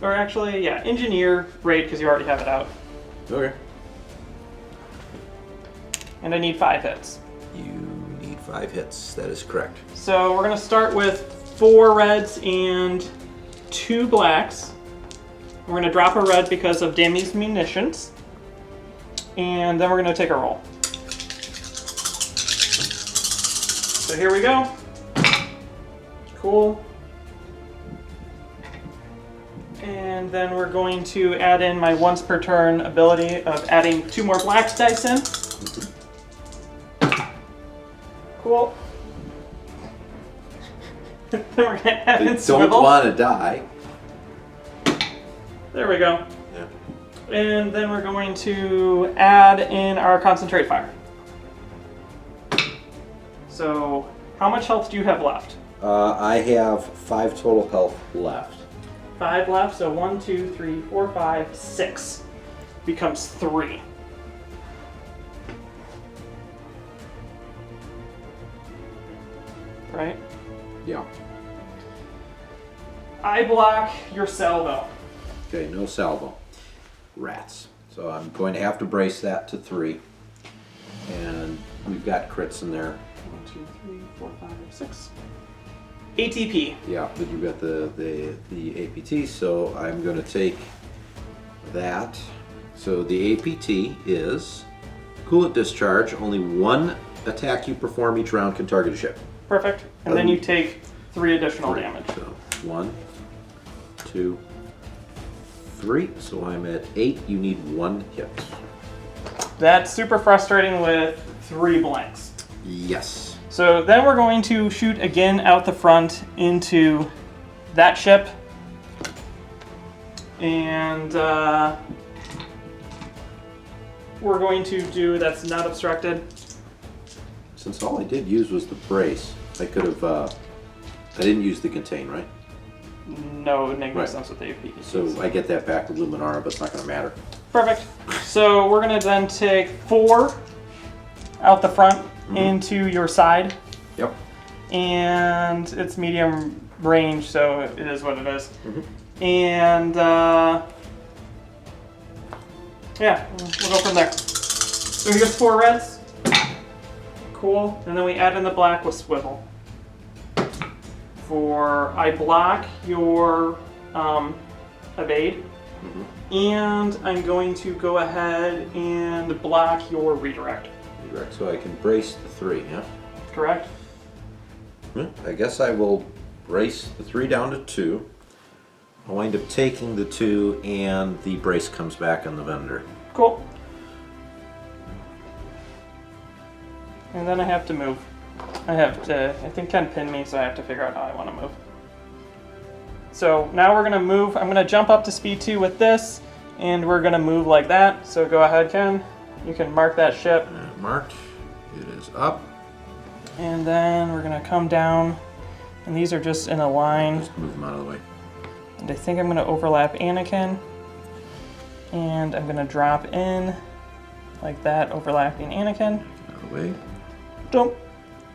or actually, yeah, engineer raid because you already have it out. Okay. And I need 5 hits. You need 5 hits. That is correct. So we're gonna start with 4 reds and 2 blacks. We're gonna drop a red because of damaged munitions. And then we're gonna take a roll. So here we go. Cool. And then we're going to add in my once per turn ability of adding 2 more black dice in. Cool. Then we're gonna add in They swivel. don't want to die. There we go. Yeah. And then we're going to add in our concentrate fire. So, how much health do you have left? I have 5 total health left. 5 left, so 1, 2, 3, 4, 5, 6. Becomes 3. Right? Yeah. I block your salvo. Okay, no salvo. Rats. So I'm going to have to brace that to 3. And we've got crits in there. 1, 2, 3, 4, 5, 6. ATP. Yeah, but you've got the APT, so I'm going to take that. So the APT is coolant discharge. Only 1 attack you perform each round can target a ship. Perfect. And then you take 3 additional damage. So 1, 2, 3. So I'm at 8. You need 1 hit. That's super frustrating with 3 blanks. Yes. So then we're going to shoot again out the front into that ship. And we're going to do, that's not obstructed. Since all I did use was the brace, I could have, I didn't use the contain, right? No, it makes no Right. sense with the AP. So I get that back to Luminara, but it's not going to matter. Perfect. So we're going to then take 4 out the front into your side. Yep. And it's medium range, so it is what it is. And yeah, we'll go from there. So here's 4 reds. Cool. And then we add in the black with swivel. For I block your evade. And I'm going to go ahead and block your redirect. Redirect, so I can brace the 3, yeah? Correct? I guess I will brace the 3 down to 2. I'll wind up taking the 2, and the brace comes back on the vendor. Cool. And then I have to move. I think Ken pinned me, so I have to figure out how I want to move. So now we're going to move. I'm going to jump up to speed 2 with this, and we're going to move like that. So go ahead, Ken. You can mark that ship. Marked. It is up. And then we're going to come down, and these are just in a line. Just move them out of the way. And I think I'm going to overlap Anakin, and I'm going to drop in like that, overlapping Anakin. Out of the way. Dump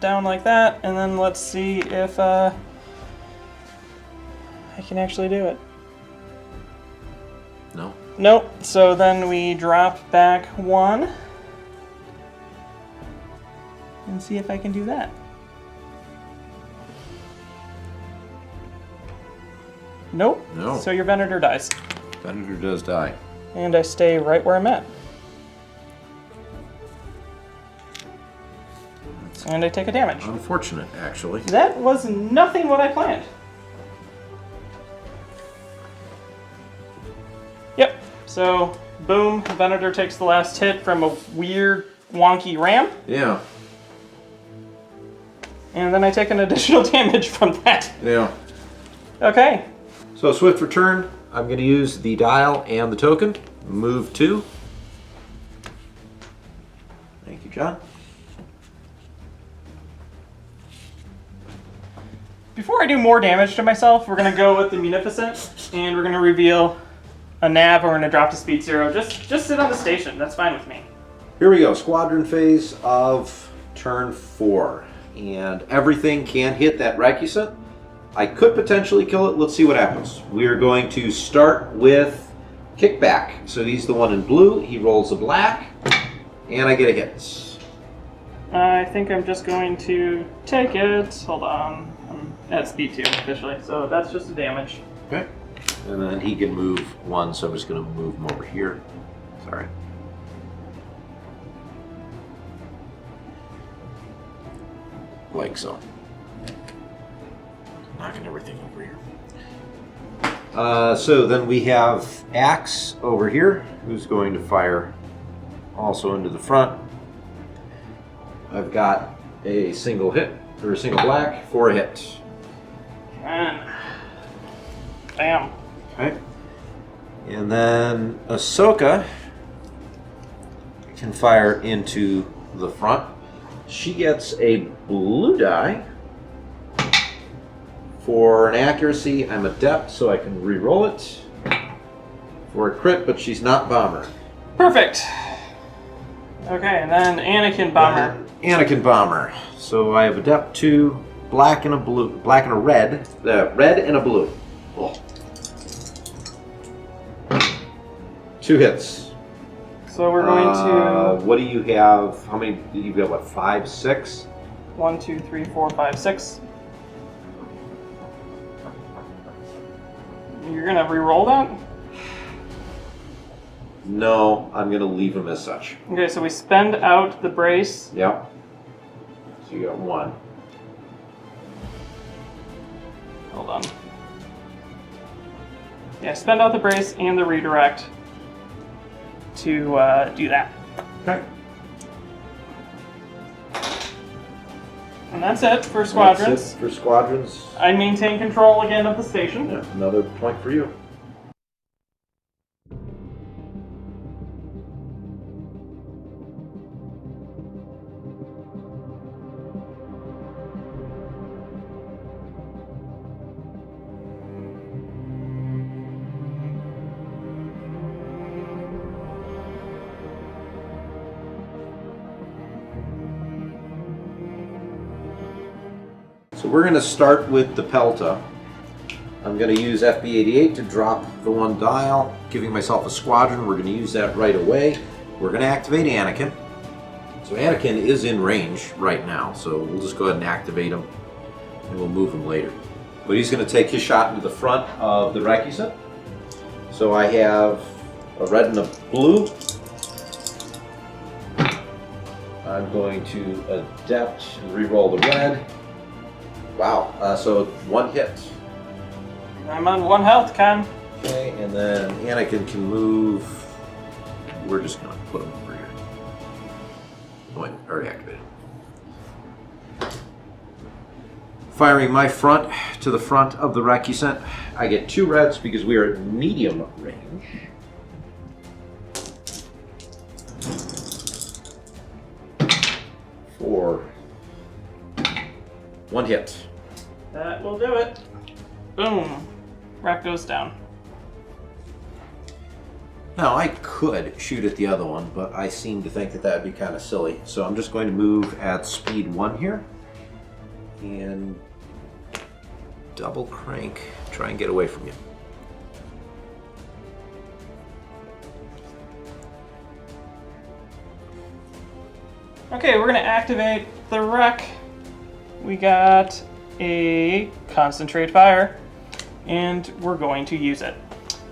down like that, and then let's see if I can actually do it. No. Nope. So then we drop back 1 and see if I can do that. Nope. No. So your Venator dies. Venator does die. And I stay right where I'm at. And I take a damage. Unfortunate, actually. That was nothing what I planned. Yep. So, boom, Venator takes the last hit from a weird, wonky ram. Yeah. And then I take an additional damage from that. Yeah. Okay. So swift return. I'm going to use the dial and the token. Move 2. Thank you, John. Before I do more damage to myself, we're going to go with the Munificent, and we're going to reveal a nav, and we're going to drop to speed 0. Just sit on the station. That's fine with me. Here we go. Squadron phase of turn 4. And everything can hit that recusant. I could potentially kill it. Let's see what happens. We are going to start with Kickback. So he's the one in blue. He rolls a black. And I get a hit. I think I'm just going to take it. Hold on. I'm at speed 2 officially, so that's just a damage. Okay. And then he can move 1, so I'm just going to move him over here. Sorry. Like so. Knocking everything over here. So then we have Axe over here, who's going to fire also into the front. I've got a single hit, or a single black for a hit. And bam. Okay. And then Ahsoka can fire into the front. She gets a blue die. For an accuracy, I'm adept, so I can re-roll it. For a crit, but she's not bomber. Perfect. Okay, and then Anakin bomber. Anakin bomber. So I have adept 2, black and a blue, black and a red. Red and a blue. Oh. 2 hits. So we're going to... What do you have? How many? You've got what, 5, 6? 1, 2, 3, 4, 5, 6. You're going to re-roll that? No, I'm going to leave them as such. Okay, so we spend out the brace. Yep. So you got 1. Hold on. Yeah, spend out the brace and the redirect to do that. Okay. And that's it for squadrons. That's it for squadrons. I maintain control again of the station. Yeah, another point for you. So we're going to start with the Pelta. I'm going to use FB88 to drop the 1 dial, giving myself a squadron. We're going to use that right away. We're going to activate Anakin. So Anakin is in range right now, so we'll just go ahead and activate him, and we'll move him later. But he's going to take his shot into the front of the Requisite. So I have a red and a blue. I'm going to adept and re-roll the red. Wow, so 1 hit. I'm on 1 health, Con. Okay, and then Anakin can move. We're just going to put him over here. Oh, wait, already activated. Firing my front to the front of the Requisite. I get 2 reds because we are at medium range. For 1 hit. That will do it. Boom. Rack goes down. Now, I could shoot at the other one, but I seem to think that that would be kind of silly. So I'm just going to move at speed 1 here. And double crank. Try and get away from you. Okay, we're going to activate the wreck. We got a concentrate fire, and we're going to use it.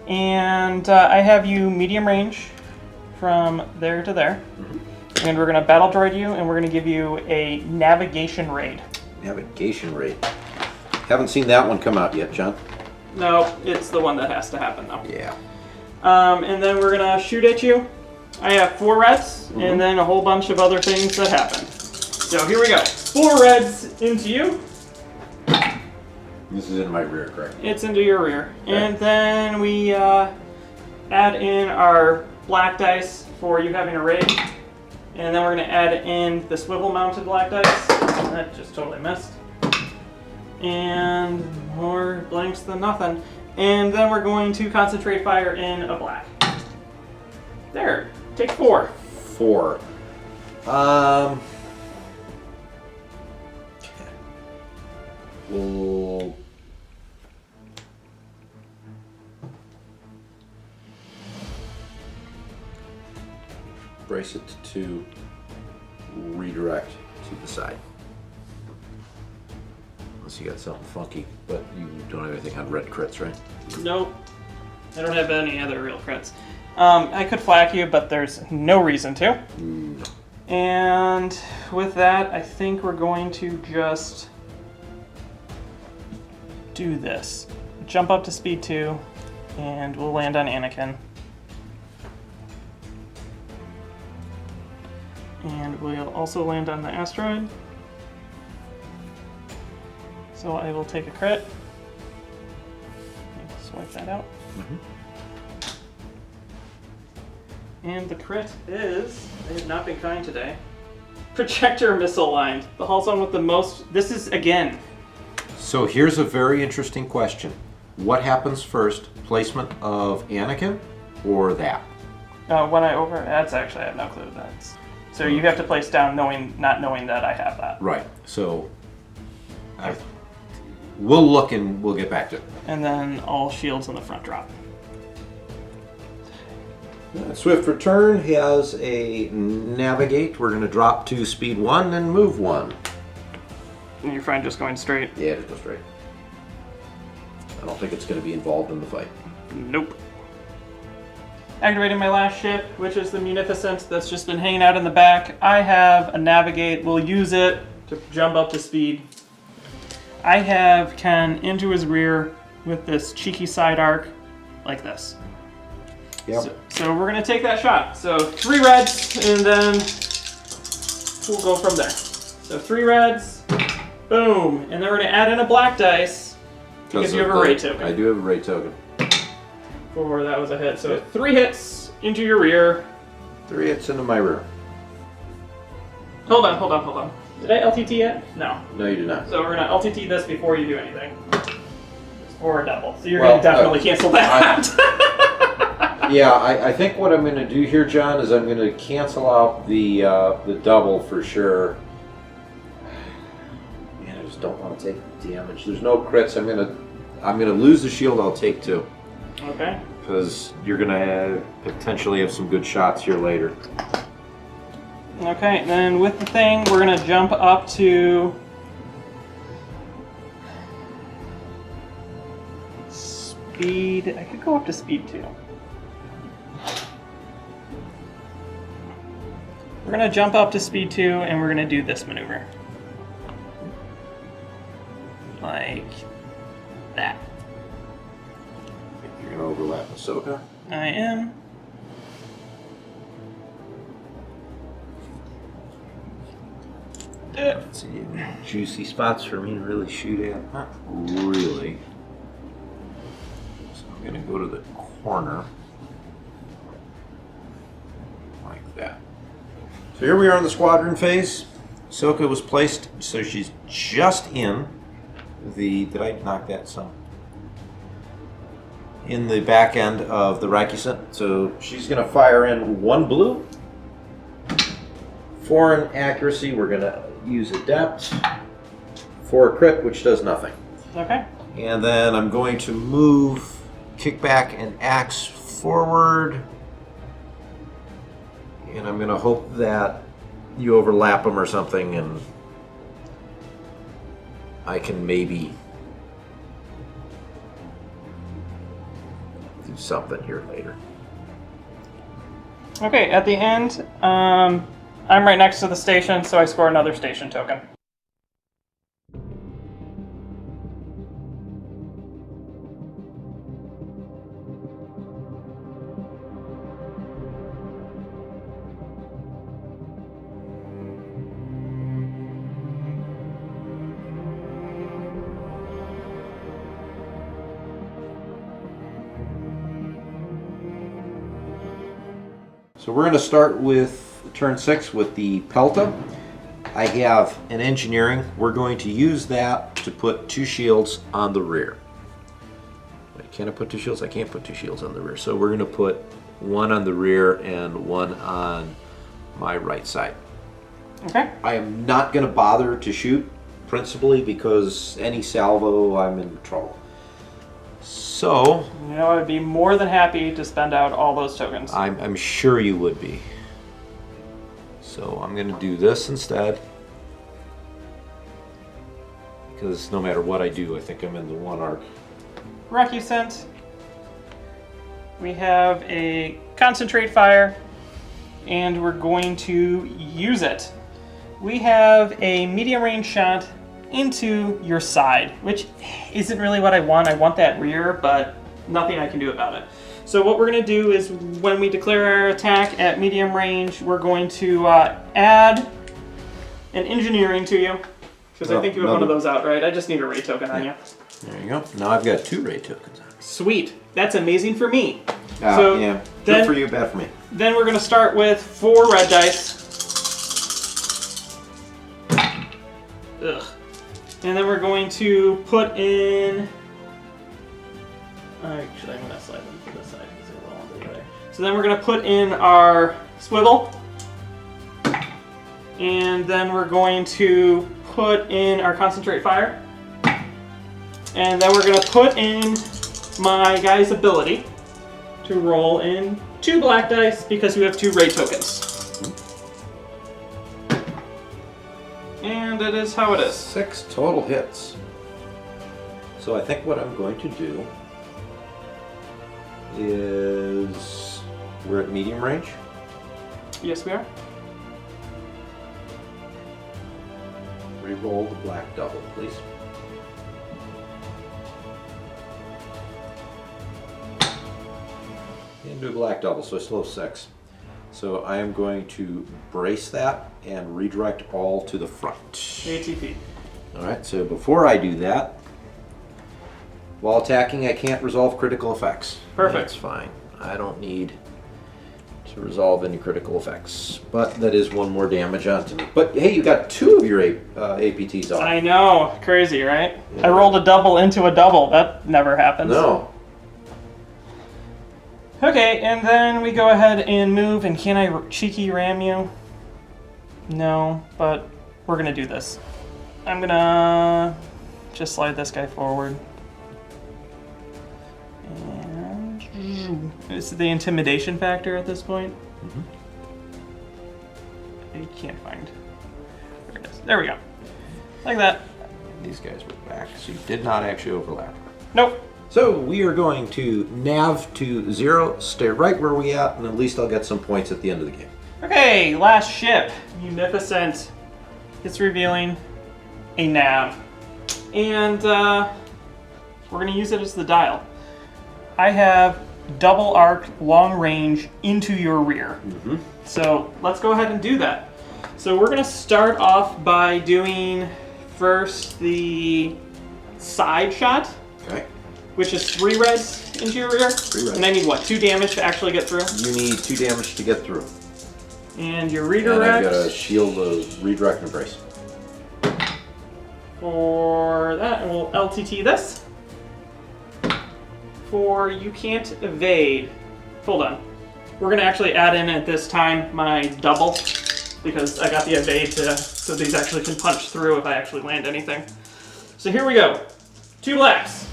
And I have you medium range from there to there. Mm-hmm. And we're going to battle droid you, and we're going to give you a navigation raid. Navigation raid. Haven't seen that one come out yet, John. No, it's the one that has to happen, though. Yeah. And then we're going to shoot at you. I have 4 reds, and then a whole bunch of other things that happen. So here we go. 4 reds into you. This is in my rear, correct? It's into your rear. Okay. And then we add in our black dice for you having a raid. And then we're going to add in the swivel-mounted black dice. That just totally missed. And more blanks than nothing. And then we're going to concentrate fire in a black. There. Take 4. 4. We'll brace it to redirect to the side. Unless you got something funky, but you don't have anything on red crits, right? Nope. I don't have any other real crits. I could flak you, but there's no reason to. No. And with that, I think we're going to just do this. Jump up to speed 2, and we'll land on Anakin. And we'll also land on the asteroid. So I will take a crit. Swipe that out. And the crit is, they have not been kind today, projector missile lined. The hull's one with the most, this is, again. So here's a very interesting question. What happens first, placement of Anakin or that? When I that's actually, I have no clue. That's, so you have to place down not knowing that I have that. Right, so we'll look and we'll get back to it. And then all shields in the front drop. Swift return has a navigate. We're going to drop to speed 1 and move 1. And you're fine just going straight? Yeah, just go straight. I don't think it's going to be involved in the fight. Nope. Activating my last ship, which is the Munificent that's just been hanging out in the back. I have a navigate. We'll use it to jump up to speed. I have Ken into his rear with this cheeky side arc like this. Yep. So we're going to take that shot. So 3 reds, and then we'll go from there. So 3 reds, boom. And then we're going to add in a black dice because you have a raid token. I do have a raid token. 4, that was a hit. So 3 hits into your rear. 3 hits into my rear. Hold on. Did I LTT yet? No. No, you did not. So we're going to LTT this before you do anything. Or a double. So you're going to definitely cancel that. Yeah, I think what I'm going to do here, John, is I'm going to cancel out the double for sure. Man, I just don't want to take damage. There's no crits. I'm gonna lose the shield. I'll take 2. Okay. Because you're gonna potentially have some good shots here later. Okay, then with the thing, we're gonna jump up to speed. I could go up to speed 2. We're gonna jump up to speed 2, and we're gonna do this maneuver. Like that. You're gonna overlap Ahsoka. I am. Let's see, juicy spots for me to really shoot at. Not really. So I'm gonna go to the corner. Like that. So here we are in the squadron phase. Ahsoka was placed, so she's just in the, did I knock that some? In the back end of the Rakusen. So she's gonna fire in 1 blue. 4 in accuracy, we're gonna use adept. 4 crit, which does nothing. Okay. And then I'm going to move, kick back and axe forward. And I'm gonna hope that you overlap them or something and I can maybe do something here later. Okay, at the end, I'm right next to the station, so I score another station token. So we're going to start with turn 6 with the Pelta. I have an engineering. We're going to use that to put 2 shields on the rear. Wait, can I put 2 shields? I can't put 2 shields on the rear. So we're going to put 1 on the rear and 1 on my right side. Okay. I am not going to bother to shoot, principally because any salvo, I'm in trouble. So, You know, I'd be more than happy to spend out all those tokens. I'm sure you would be. So I'm going to do this instead. Because no matter what I do, I think I'm in the 1 arc. Rakusen. We have a concentrate fire, and we're going to use it. We have a medium range shot into your side, which isn't really what I want. I want that rear, but nothing I can do about it. So what we're going to do is when we declare our attack at medium range, we're going to add an engineering to you. Because I think you have one of those out, right? I just need a raid token on you. There you go. Now I've got 2 raid tokens on. Sweet. That's amazing for me. So yeah. then- Good for you, bad for me. Then we're going to start with 4 red dice. Ugh. And then we're going to put in... Actually, I'm going to slide them to this side because they're all on together. So then we're going to put in our swivel. And then we're going to put in our concentrate fire. And then we're going to put in my guy's ability to roll in 2 black dice because we have 2 raid tokens. And that is how it is. 6 total hits. So I think what I'm going to do is we're at medium range. Yes, we are. Reroll the black double, please. And do a black double, so I still have 6. So I am going to brace that and redirect all to the front. ATP. Alright, so before I do that, while attacking I can't resolve critical effects. Perfect. That's fine. I don't need to resolve any critical effects. But that is 1 more damage onto me. But hey, you got 2 of your APTs off. I know. Crazy, right? Yeah. I rolled a double into a double. That never happens. No. Okay, and then we go ahead and move, and can I cheeky ram you? No, but we're gonna do this. I'm gonna just slide this guy forward. And is the intimidation factor at this point? Mm-hmm. I can't find. There it is. There we go. Like that. These guys were back, so you did not actually overlap. Nope. So we are going to nav to 0, stay right where we at, and at least I'll get some points at the end of the game. Okay, last ship. Munificent. It's revealing a nav. And we're going to use it as the dial. I have double arc, long range, into your rear. Mm-hmm. So let's go ahead and do that. So we're going to start off by doing first the side shot. Okay. Which is 3 reds into your rear. 3 reds. And I need what, 2 damage to actually get through? You need 2 damage to get through. And your And redirect. I've got a shield of redirect and brace. For that, and we'll LTT this. For you can't evade. Hold on. We're going to actually add in at this time my double. Because I got the evade so these actually can punch through if I actually land anything. So here we go. 2 blacks.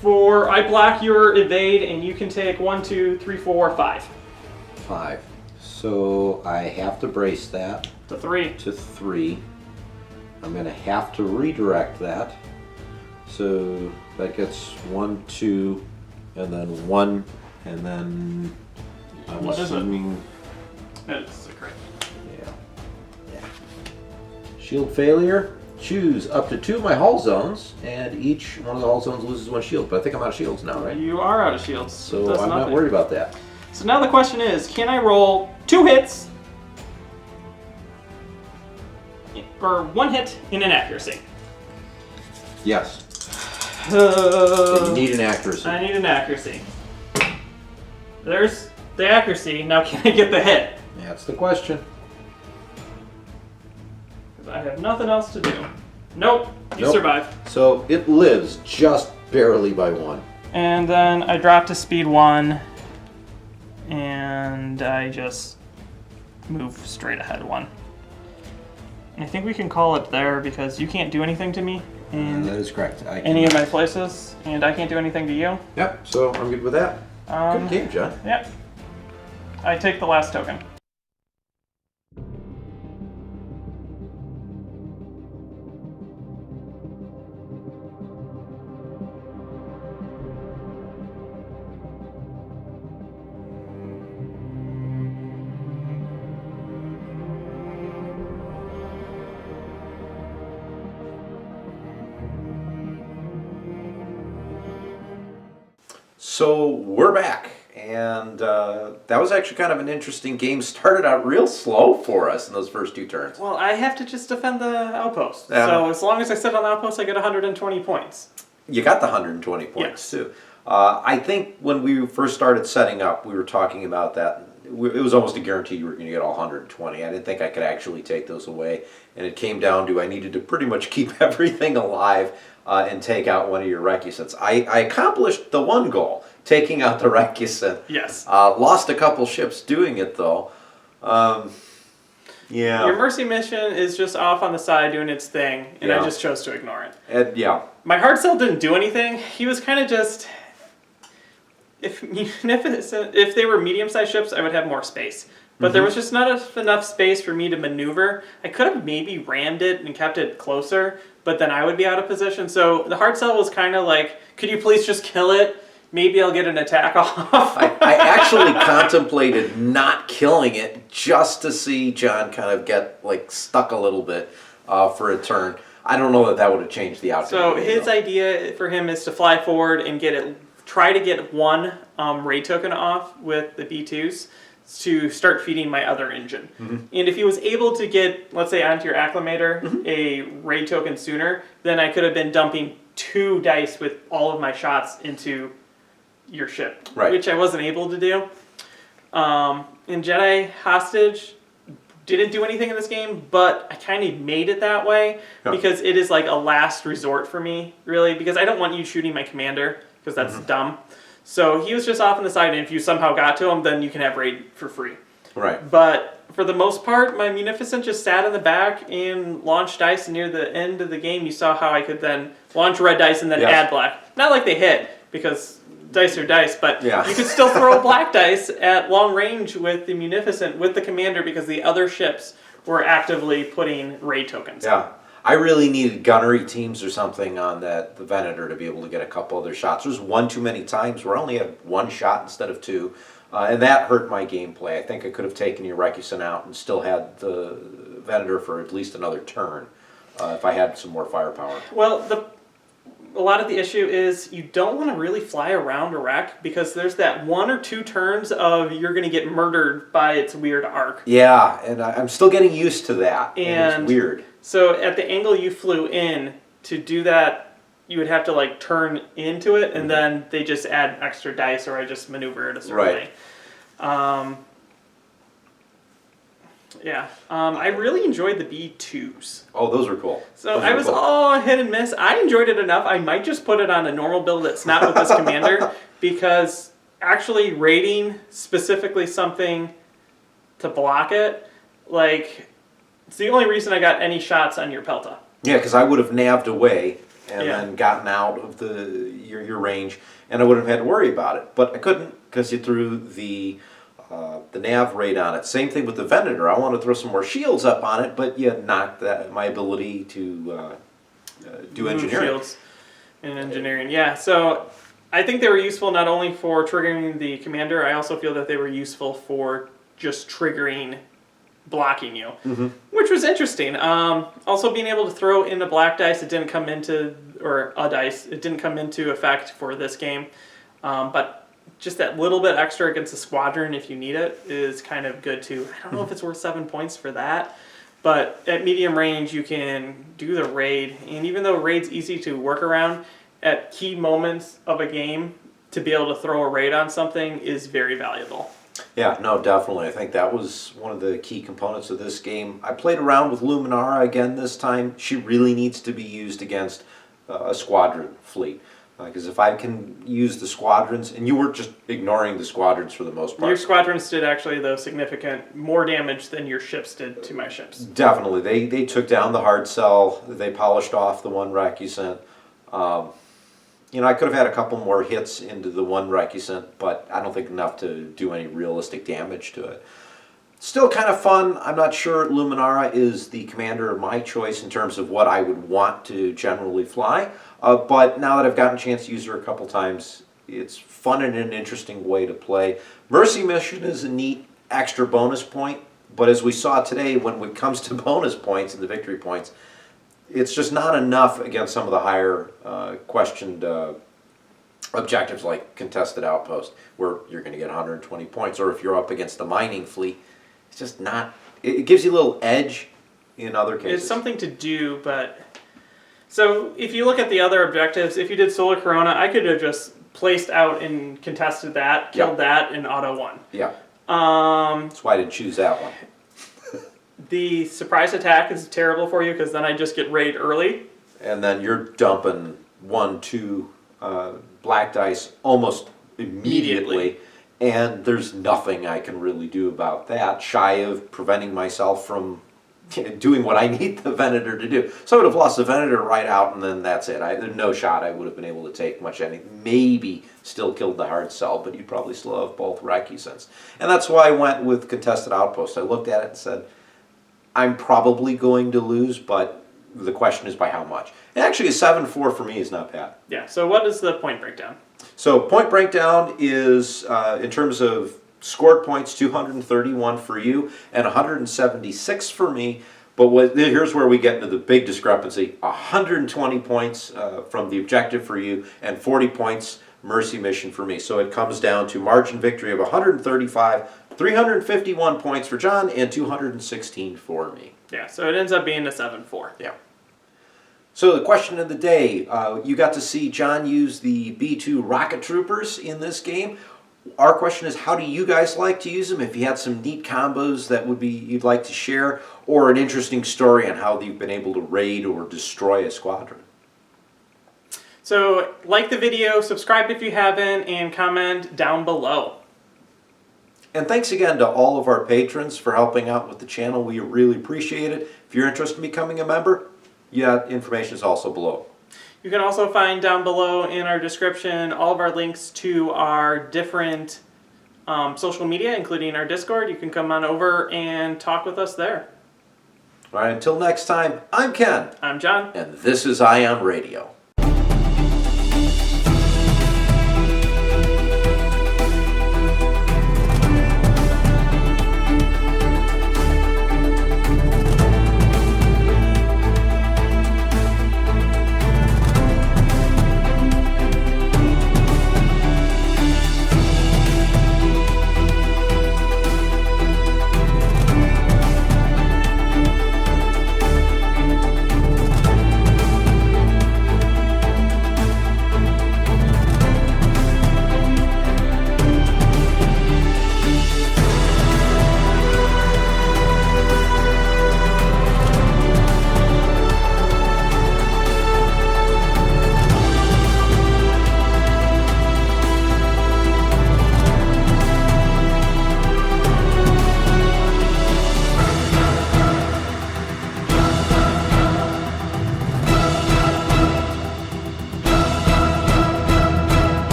For I block your evade, and you can take 1, 2, 3, 4, 5. 5. So I have to brace that To 3. to 3. I'm going to have to redirect that. So that gets 1, 2, and then 1, and then I'm What is it? assuming. It's a crit. Yeah. Shield failure. Choose up to 2 of my hull zones, and each one of the hull zones loses 1 shield. But I think I'm out of shields now, right? You are out of shields. So That's I'm not nothing. worried about that. So now the question is, can I roll 2 hits or 1 hit in inaccuracy? Yes. You need an accuracy. I need an accuracy. There's the accuracy. Now can I get the hit? That's the question. Because I have nothing else to do. Nope. You Nope. survive. So it lives just barely by 1. And then I drop to speed 1. And I just move straight ahead 1. And I think we can call it there because you can't do anything to me in That is correct. any of my places, and I can't do anything to you. Yep, so I'm good with that. Good game, John. Yep. I take the last token. So we're back, and that was actually kind of an interesting game. Started out real slow for us in those first 2 turns. Well, I have to just defend the outpost. Yeah. So as long as I sit on the outpost, I get 120 points. You got the 120 points Yes. too. I think when we first started setting up, we were talking about that. It was almost a guarantee you were going to get all 120. I didn't think I could actually take those away. And it came down to I needed to pretty much keep everything alive and take out one of your recusants. I accomplished the one goal, taking out the recusant. Yes. Lost a couple ships doing it, though. Yeah. Your mercy mission is just off on the side doing its thing, and Yeah. I just chose to ignore it. Yeah. My hard cell didn't do anything. He was kind of just... If they were medium-sized ships, I would have more space. But there was just not enough space for me to maneuver. I could have maybe rammed it and kept it closer, but then I would be out of position. So the hard cell was kind of like, could you please just kill it? Maybe I'll get an attack off. I actually contemplated not killing it just to see John kind of get like stuck a little bit for a turn. I don't know that would have changed the outcome. So his idea for him is to fly forward and try to get one raid token off with the B2s to start feeding my other engine. And if he was able to get, let's say, onto your acclimator a raid token sooner, then I could have been dumping 2 dice with all of my shots into your ship, which I wasn't able to do. And Jedi Hostage didn't do anything in this game, but I kind of made it that way because it is like a last resort for me, really, because I don't want you shooting my commander, because that's dumb. So he was just off on the side, and if you somehow got to him, then you can have raid for free. Right. But for the most part, my Munificent just sat in the back and launched dice, and near the end of the game, you saw how I could then launch red dice and then add black. Not like they hit, because dice are dice, but you could still throw black dice at long range with the Munificent, with the commander, because the other ships were actively putting raid tokens. Yeah. I really needed gunnery teams or something on the Venator to be able to get a couple other shots. There's one too many times where I only had 1 shot instead of 2, and that hurt my gameplay. I think I could have taken your Recusant out and still had the Venator for at least another turn if I had some more firepower. Well, a lot of the issue is you don't want to really fly around a wreck because there's that 1 or 2 turns of you're going to get murdered by its weird arc. Yeah, and I'm still getting used to that, and it's weird. So at the angle you flew in, to do that, you would have to like turn into it, and then they just add extra dice, or I just maneuver it a certain way. I really enjoyed the B2s. Oh, those were cool. So I was all hit and miss. I enjoyed it enough. I might just put it on a normal build that's not with this commander, because actually raiding specifically something to block it, like, it's the only reason I got any shots on your Pelta. Yeah, because I would have nabbed away and then gotten out of your range, and I wouldn't have had to worry about it. But I couldn't, because you threw the nav raid on it. Same thing with the Venator. I want to throw some more shields up on it, but you knocked my ability to do engineering. Shields and engineering, yeah. So I think they were useful not only for triggering the commander, I also feel that they were useful for just triggering blocking you, which was interesting. Also being able to throw in the black dice, it didn't come into, or a dice, it didn't come into effect for this game, but just that little bit extra against the squadron if you need it is kind of good too. I don't know if it's worth 7 points for that, but at medium range you can do the raid, and even though raid's easy to work around, at key moments of a game to be able to throw a raid on something is very valuable. Yeah, no, definitely. I think that was one of the key components of this game. I played around with Luminara again this time. She really needs to be used against a squadron fleet. Because if I can use the squadrons, and you were just ignoring the squadrons for the most part. Your squadrons did actually, though, significant more damage than your ships did to my ships. Definitely. They took down the hard cell. They polished off the 1 recusant. I could have had a couple more hits into the 1 recusant, but I don't think enough to do any realistic damage to it. Still kind of fun. I'm not sure Luminara is the commander of my choice in terms of what I would want to generally fly. But now that I've gotten a chance to use her a couple times, it's fun and an interesting way to play. Mercy Mission is a neat extra bonus point, but as we saw today, when it comes to bonus points and the victory points, it's just not enough against some of the higher questioned objectives like Contested Outpost, where you're going to get 120 points, or if you're up against the mining fleet, it's just not, it gives you a little edge in other cases. It's something to do, but... So if you look at the other objectives, if you did Solar Corona, I could have just placed out and contested that, killed that, and auto won. Yeah. That's why I didn't choose that one. The surprise attack is terrible for you because then I just get raid early. And then you're dumping 1, 2 black dice almost immediately. And there's nothing I can really do about that, shy of preventing myself from doing what I need the Venator to do. So I would have lost the Venator right out, and then that's it. There's no shot I would have been able to take much anything. Maybe still killed the hard sell, but you'd probably still have both recusants. And that's why I went with Contested Outpost. I looked at it and said, I'm probably going to lose, but the question is by how much. And actually a 7-4 for me is not bad. Yeah, so what is the point breakdown? So point breakdown is, in terms of scored points, 231 for you and 176 for me. But here's where we get into the big discrepancy. 120 points from the objective for you and 40 points mercy mission for me. So it comes down to margin victory of 135, 351 points for John and 216 for me. Yeah, so it ends up being a 7-4. Yeah. So the question of the day, you got to see John use the B-2 rocket troopers in this game. Our question is, how do you guys like to use them? If you had some neat combos that you'd like to share, or an interesting story on how you've been able to raid or destroy a squadron. So like the video, subscribe if you haven't, and comment down below. And thanks again to all of our patrons for helping out with the channel. We really appreciate it. If you're interested in becoming a member, information is also below. You can also find down below in our description all of our links to our different social media, including our Discord. You can come on over and talk with us there. All right, until next time, I'm Ken. I'm John. And this is Ion Radio.